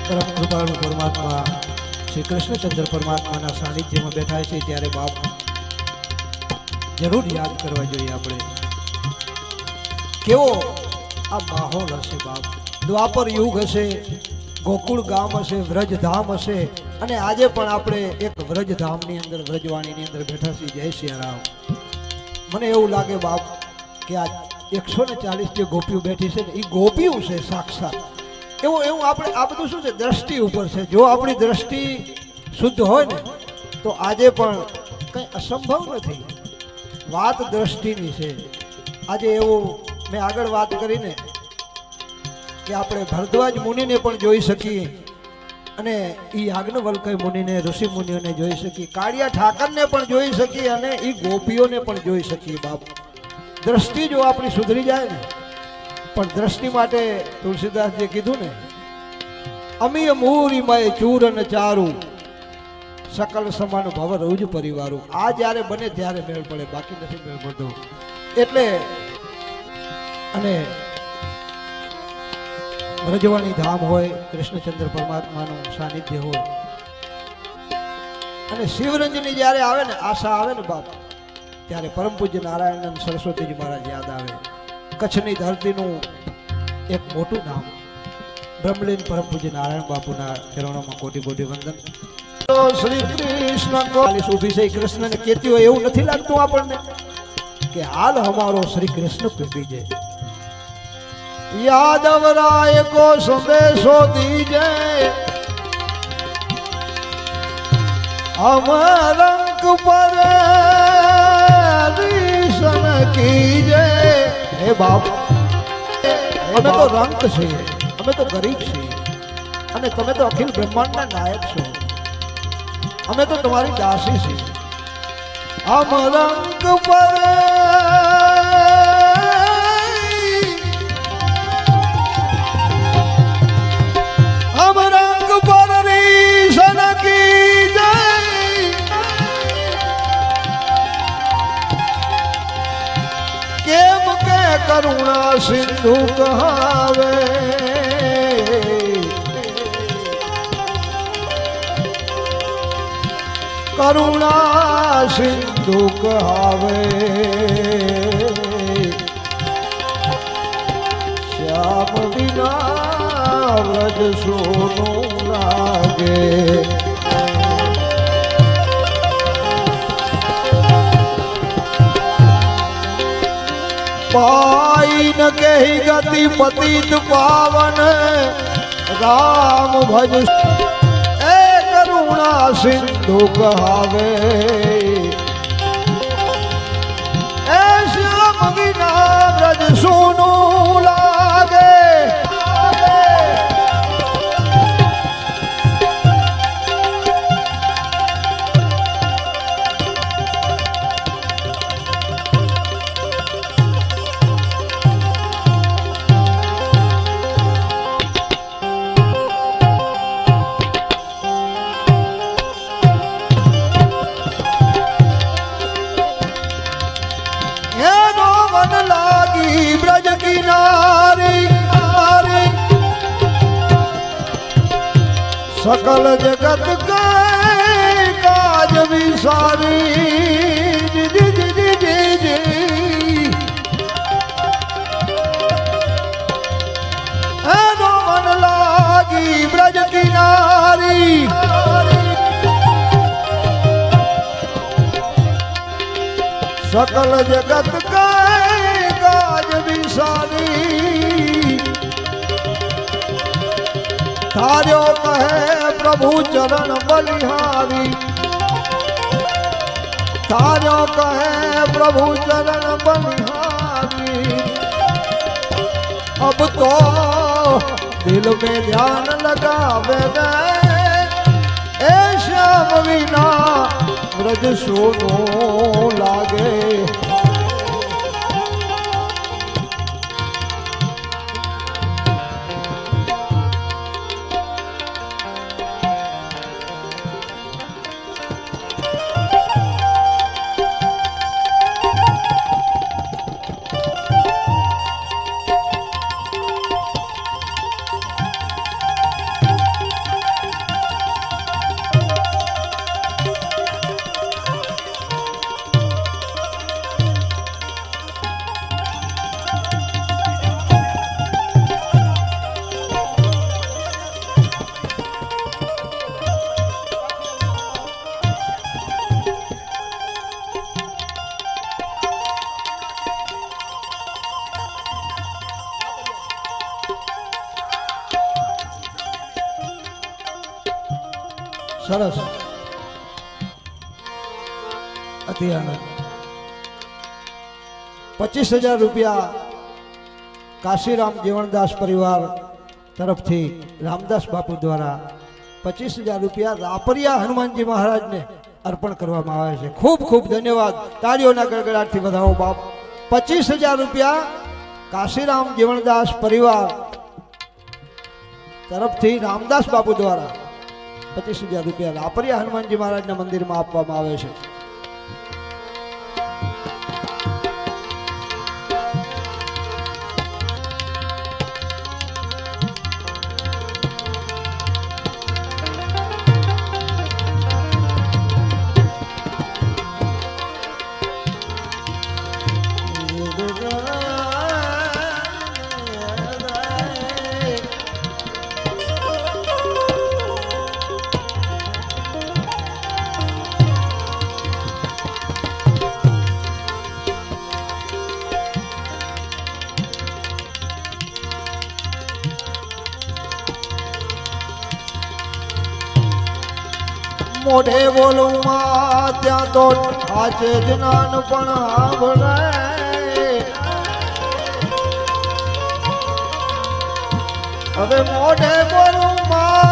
परम कृपाळु परमात्मा श्री कृष्णचंद्र परमात्मा सानिध्य में बैठा है त्यारे बाप जरूर याद करवा જોઈએ આપણે કેવો આ માહોલ હશે બાપ દ્વાપર યુગ હશે ગોકુળ ગામ હશે વ્રજધામ હશે અને આજે પણ આપણે એક વ્રજધામની અંદર વ્રજવાણીની અંદર બેઠા છીએ જય સિયારામ મને એવું લાગે બાપ કે આ 140 જે ગોપીઓ બેઠી છે ને એ ગોપીઓ છે સાક્ષાત એવું આપણે આ બધું શું છે દ્રષ્ટિ ઉપર છે જો આપણી દ્રષ્ટિ શુદ્ધ હોય ને તો આજે પણ કંઈ અસંભવ નથી વાત દ્રષ્ટિની છે આજે એવું મેં આગળ વાત કરીને કે આપણે ભરદ્વાજ મુનિને પણ જોઈ શકીએ અને એ યાજ્ઞવલ્ક્ય મુનિને ઋષિ મુનિઓને જોઈ શકીએ કાળિયા ઠાકરને પણ જોઈ શકીએ અને એ ગોપીઓને પણ જોઈ શકીએ બાપ દ્રષ્ટિ જો આપણી સુધરી જાય ને પણ દ્રષ્ટિ માટે તુલસીદાસજીએ કીધું ને અમીય મૂરીમય ચૂરન ચારું સકલ સમાન ભવ રૌજ પરિવારો. આ જ્યારે બને ત્યારે મેળ પડે, બાકી નથી મેળ પડતો. એટલે અને વ્રજવાણી ધામ હોય, કૃષ્ણચંદ્ર પરમાત્માનું સાનિધ્ય હોય, અને શિવરંજની જ્યારે આવે ને, આશા આવે ને બાપ, ત્યારે પરમ પૂજ્ય નારાયણ સરસ્વતીજી મહારાજ યાદ આવે. કચ્છની ધરતીનું એક મોટું નામ બ્રહ્મલીન પરમ પૂજ્ય નારાયણ બાપુના ચરણોમાં કોટી કોટી વંદન. શ્રી કૃષ્ણ કોલિસ ઊભી છે કૃષ્ણને કહેતી હોય એવું નથી લાગતું આપણને કે હાલ હમારો શ્રી કૃષ્ણ પીપી જાય. यादव राय को संदेशो दीजे, हम रंग पर रीसन कीजे. हे बाप, અમે તો રંગ છીએ, અમે તો ગરીબ છીએ, અને તમે તો અખિલ બ્રહ્માંડના નાયક છો. અમે તો તમારી દાસી છીએ. हम रंग पर करुणा सिंधु कहावे, करुणा सिंधु कहावे. श्याम बिना व्रज सोनू लागे. पाई न कही गति पतित पावन, राम भज ए करुणा सिंधु कहावे. ए श्याम बिना व्रज सोनू लागे. ब्रज की नारी सकल जगत के काज विसारी. जी जी जी जी जी जी एनो मन लागी ब्रज की नारी. सकल जगत के थार्यो कहे प्रभु चरण बलिहारी. थार्यो कहे प्रभु चरण बलिहारी. अब तो दिल में ध्यान लगावे गए, ए श्याम बिना व्रज सोनू लागे. સરસ અતિ આનંદ. 25,000 રૂપિયા કાશીરામ જીવણદાસ પરિવાર તરફથી રામદાસ બાપુ દ્વારા 25,000 રૂપિયા રાપરિયા હનુમાનજી મહારાજને અર્પણ કરવામાં આવે છે. ખૂબ ખૂબ ધન્યવાદ. તાળીઓના ગડગડાટથી વધાવો બાપ. 25,000 રૂપિયા કાશીરામ જીવણદાસ પરિવાર તરફથી રામદાસ બાપુ દ્વારા 25,000 રૂપિયા લાપરિયા હનુમાનજી મહારાજના મંદિરમાં આપવામાં આવે છે. મોઢે બોલું માં ત્યાં તો હાચે જ નાનપણ સાંભળે. હવે મોઢે બોલું માં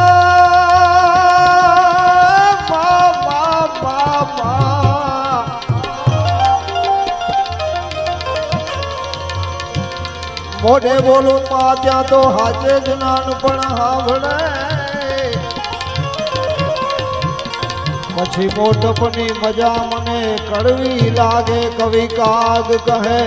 મોઢે બોલું માં ત્યાં તો હાચે જ નાનપણ સાંભળે. પછી મોટપની મજા મને કડવી લાગે કવિ કાગ કહે.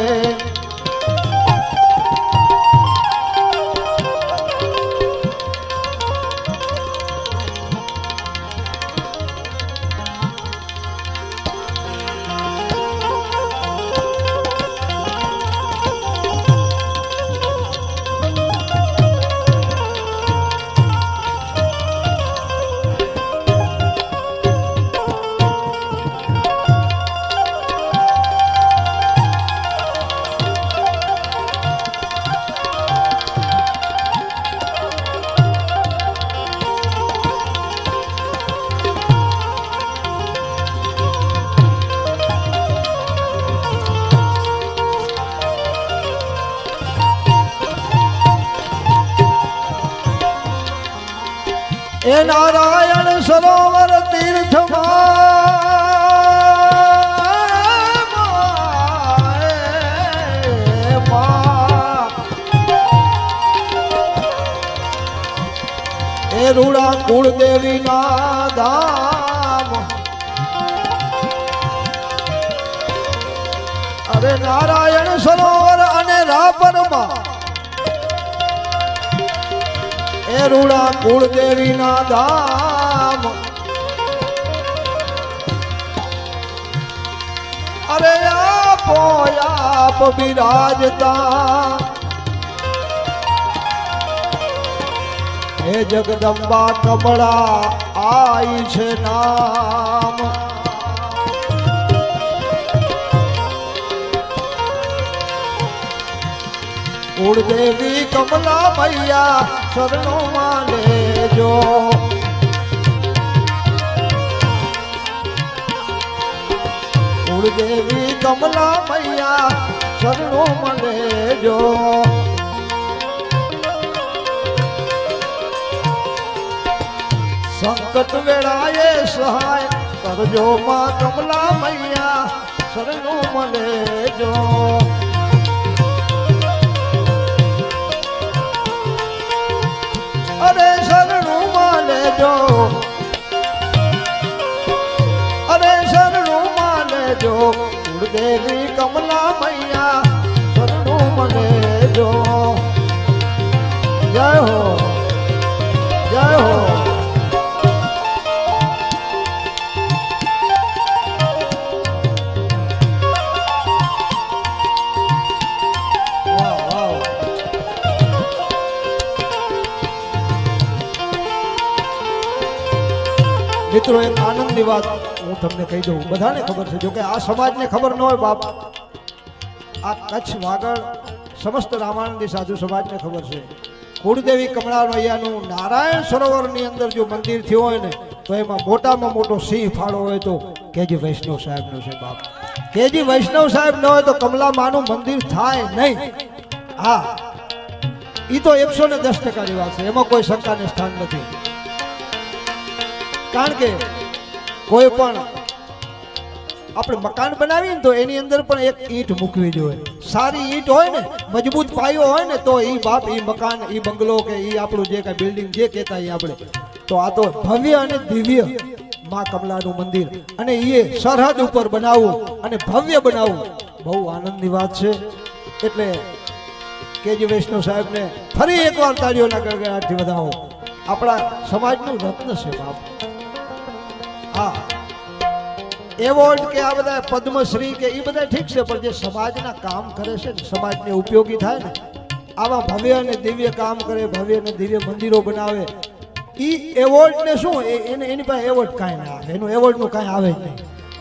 એ નારાયણ સરોવર તીર્થમાં એ રૂડા કુળદેવી ના ધામ. અરે નારાયણ સરોવર અને રાપરમાં એ રૂડા કુળદેવી ના ધામ. અરે આપ બિરાજતા હે જગદંબા કમળા આઈ છે નામ. કુળદેવી કમલા મૈયા શરણો માં લેજો. કુળદેવી કમલા મૈયા શરણો માં લેજો. સંકટ વેળાએ સહાય કરજો માં કમલા મૈયા શરણો માં લેજો. અરે શરણું માં લેજો. અરે શરણું માં લેજો. કુળદેવી કમલા મૈયા શરણું માં લેજો. જય હો જય હો. મિત્રો એક આનંદની વાત હું તમને કહી દઉં. બધાને ખબર છે, જો કે આ સમાજને ખબર ન હોય બાપ. આ કચ્છ વાગડ સમસ્ત રામાનંદી સાધુ સમાજને ખબર છે. કુળદેવી કમળા મૈયાનું નારાયણ સરોવરની અંદર જો મંદિર થયું હોય ને તો એમાં મોટામાં મોટો સિંહ ફાળો હોય તો કેજી વૈષ્ણવ સાહેબનો છે બાપ. કેજી વૈષ્ણવ સાહેબ ન હોય તો કમલા માનું મંદિર થાય નહીં. હા, એ તો 110% વાત છે, એમાં કોઈ શંકાને સ્થાન નથી. કારણ કે કોઈ પણ આપણે મકાન બનાવીએ ને તો એની અંદર પણ એક ઈંટ મૂકવી જોઈએ. સારી ઈંટ હોય ને, મજબૂત પાયો હોય ને તો એ બાપ એ મકાન, એ બંગલો કે એ આપણું જે કાંઈ બિલ્ડિંગ જે કહેતા એ આપણે તો આ તો ભવ્ય અને દિવ્ય માં કમલાનું મંદિર, અને એ સરહદ ઉપર બનાવવું અને ભવ્ય બનાવવું બહુ આનંદની વાત છે. એટલે કેજી વૈષ્ણવ સાહેબને ફરી એકવાર તાળીઓના ગણગણાટથી વધાવો. આપણા સમાજનું રત્ન છે બાપ. હા, એવોર્ડ કે આ બધા પદ્મશ્રી કે એ બધા ઠીક છે, પણ જે સમાજના કામ કરે છે ને, સમાજને ઉપયોગી થાય ને, આવા ભવ્ય અને દિવ્ય કામ કરે, ભવ્ય અને દિવ્ય મંદિરો બનાવે, એ એવોર્ડ ને શું એની પાસે એવોર્ડ કાંઈ ના આવે, એનું એવોર્ડનું કાંઈ આવે જ નહીં.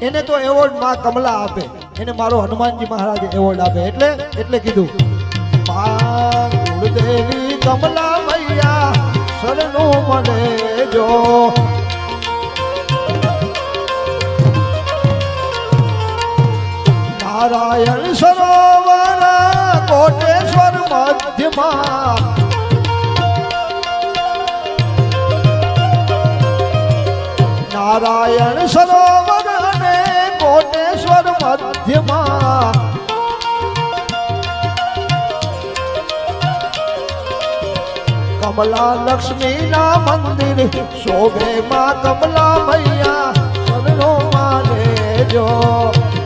એને તો એવોર્ડ માં કમલા આપે, એને મારો હનુમાનજી મહારાજ એવોર્ડ આપે. એટલે કીધું માં કુળદેવી કમલા મૈયા શરણું મને જો. નારાયણ સરોવર કોટેશ્વર મધ્યમાં, નારાયણ સરોવર અને કોટેશ્વર મધ્યમાં, કમલા લક્ષ્મી ના મંદિર શોભે માં કમલા મૈયા શરણો માને જો.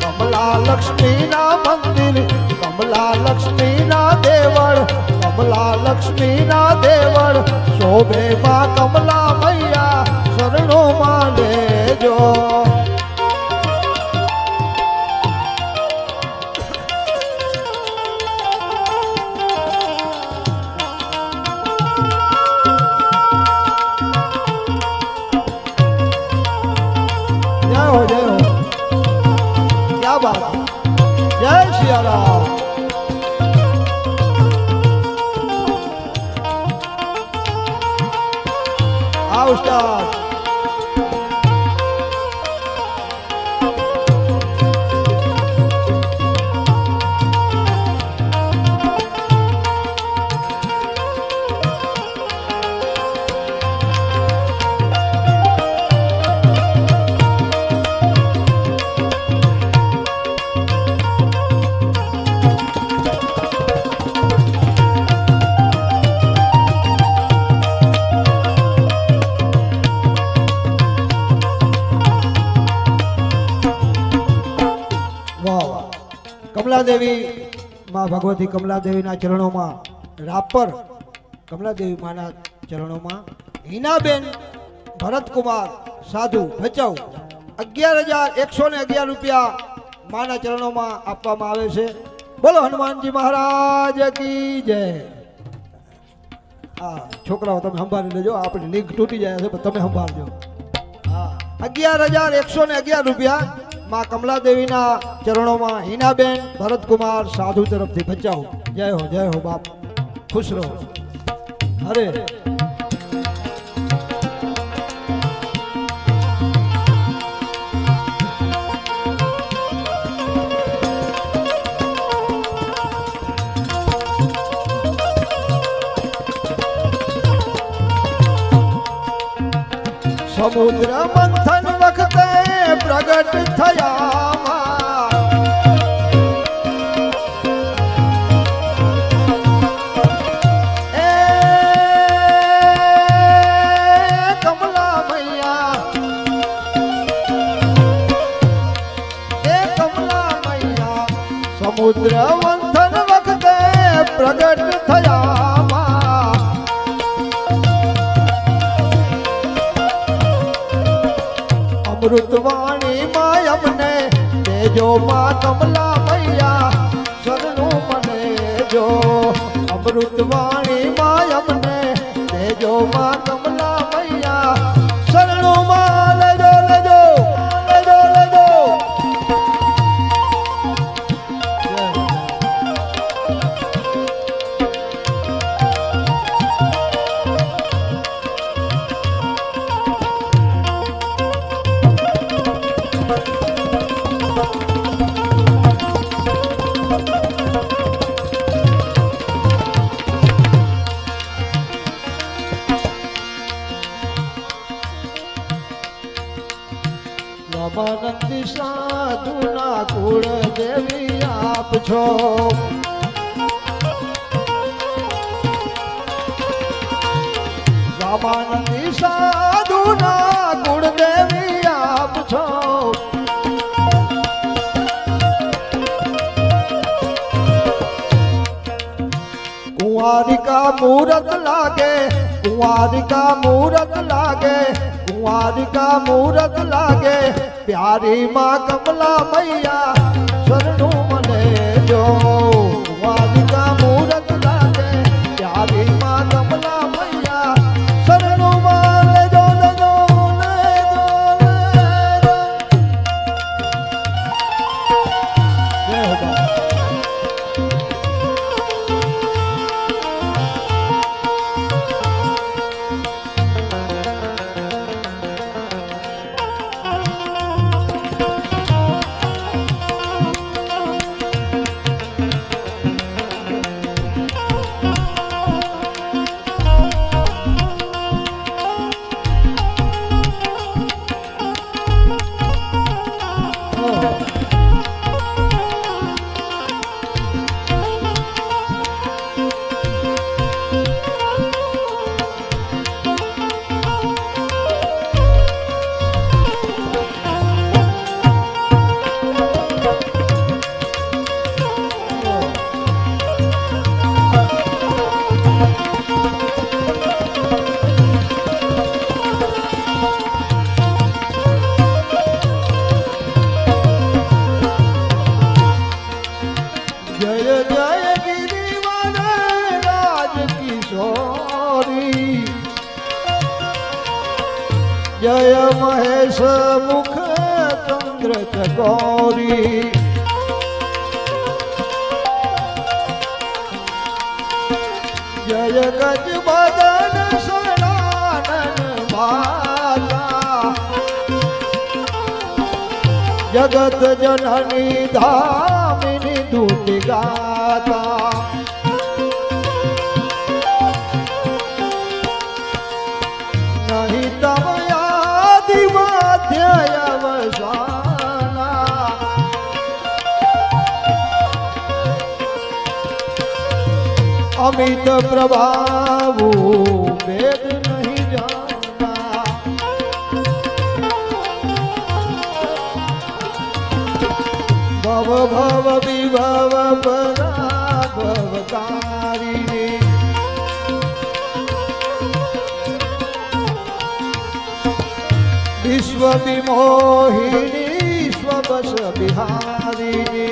કમલા લક્ષ્મી ના મંદિર, કમલા લક્ષ્મી ના દેવળ, કમલા લક્ષ્મી ના દેવળ શોભે માં કમલા મૈયા શરણો માને જો. जय हो जय हो, क्या बात है. जय सिया राम. आओ उस्ताद. કમલાદેવી માં ભગવતી કમલાદેવીના ચરણોમાં, રાપર કમલાદેવી માના ચરણોમાં હિનાબેન ભરતકુમાર સાધુ ભચાઉ 11,111 રૂપિયા માના ચરણોમાં આપવામાં આવે છે. બોલો હનુમાનજી મહારાજ કી જય. હા છોકરાઓ તમે સંભાળી લેજો, આપણી લીંક તૂટી જાય છે પણ તમે સંભાળજો. હા 11,111 રૂપિયા માં કમલાદેવીના ચરણોમાં હિનાબેન ભરતકુમાર સાધુ તરફથી ભચાઉ. જય હો બાપ, ખુશ રહો. અરે સમુદ્ર મંથન વખતે પ્રગટ થયા એ કમલા મૈયા, એ કમલા મૈયા સમુદ્ર મંથન વખતે પ્રગટ થયા. અમૃતવાણી માં અમને દેજો માં કમલા મૈયા શરણું મને જો. અમૃતવાણી માં અમને દેજો માં કમલા મૈયા શરણું માં લેજો લેજો લેજો લેજો. રામાનંદી સાધુના કુળ દેવી આપ છો. રામાનંદી સાધુ कुंवारिका मूरत लागे, कुंवारिका मूरत लागे, कुंवारिका मूरत लागे, प्यारी माँ कमला मैया शरणु मने जो। कुंवारिका मूरत लागे, प्यारी माँ कमला मैया शरणु मने जो, ले जो, ले जो, ले जो। जय हो बाबा। जय महेश मुख चंद्र चकोरी, जय गज बदन सनानन माता, जगत जननी धामिनी दूत गाता। नहीं तम अवसाना, अमित प्रभाव वेद नहीं जाना। भव भव विभव पराभवकारिणी, विश्व विमोहिनी स्वबस बिहारिणी,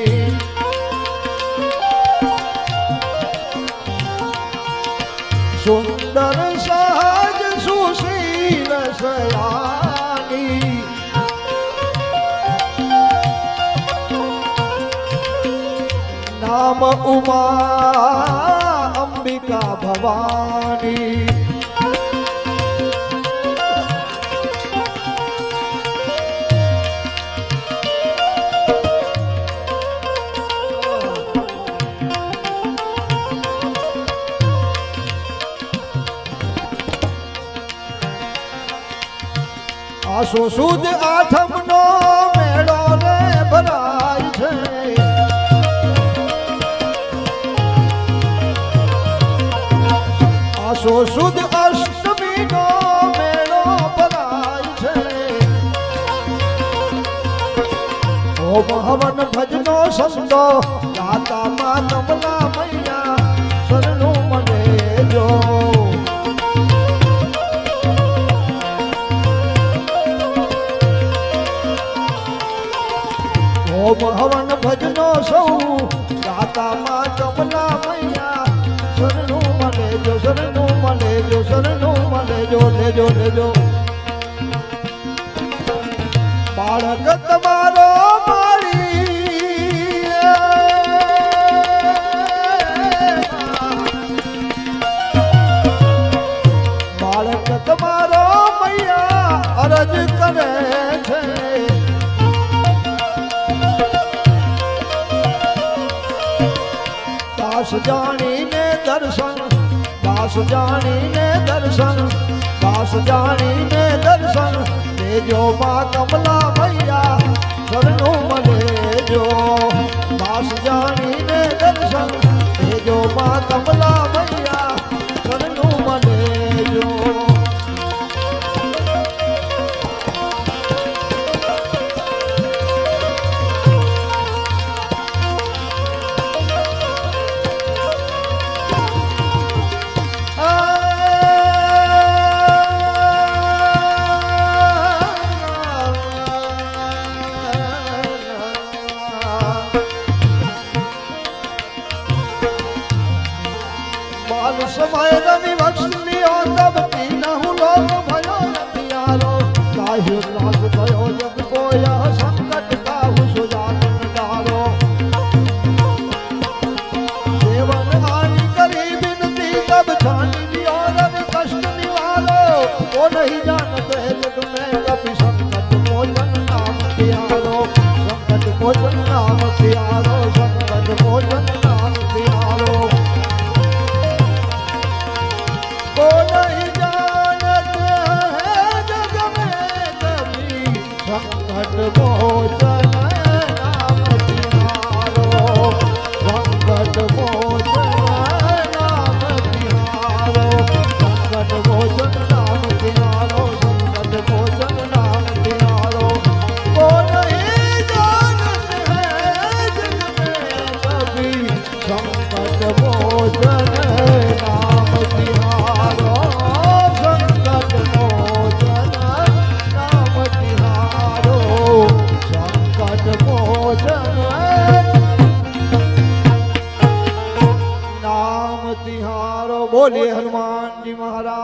सुंदर सहज सुशील सयानी, नाम उमा अंबिका भवानी। आसो सुद आठम नो मेળો રે ભરાય છે, આસો સુદ અષ્ટમી નો મેળો ભરાય છે। ઓમ હવન ભજનો સંતો ગાતા મા કમલા મૈયા શરણું મને જો। ओम हवन भजनो सौ गाता माँ कमला मैया शरणु मने जो, शरणु मने जो, शरणु मने जो, ले जो, ले जो। बाळक तमारो मारी बाळक तमारो मैया अरज करे छे। दास जानी ने दर्शन, दास जानी ने दर्शन, दास जानी ने दर्शन देजो माँ कमला मैया शरणु मने जो। दास जानी ने दर्शन देजो माँ कमला मैया शरणु मने जो। लाल समय रवि वक्ष्लियो तब तीनहु लोक भयो रतियारो काह्यो त्रास भयो जब कोया संकट काहु सुजातन डारो देवन हानि करी बिनती तब छानी दियो रवि कष्ट निवारो वो नहीं जानते जग में कभी संकट मोचन नाम प्यारो संकट मोचन नाम प्यारो संकट मोचन नाम प्यारो वो नहीं जानते हैं जग में कभी संकट मोचन नाम प्यारो संकट मोचन नाम प्यारो संकट मोचन नाम प्यारो संकट मोचन नाम प्यारो वो नहीं जानते हैं जग में कभी संकट मोचन नाम प्यारो संकट मोचन नाम प्यारो संकट मोचन नाम तिहारो। बोलिए हनुमान जी महाराज।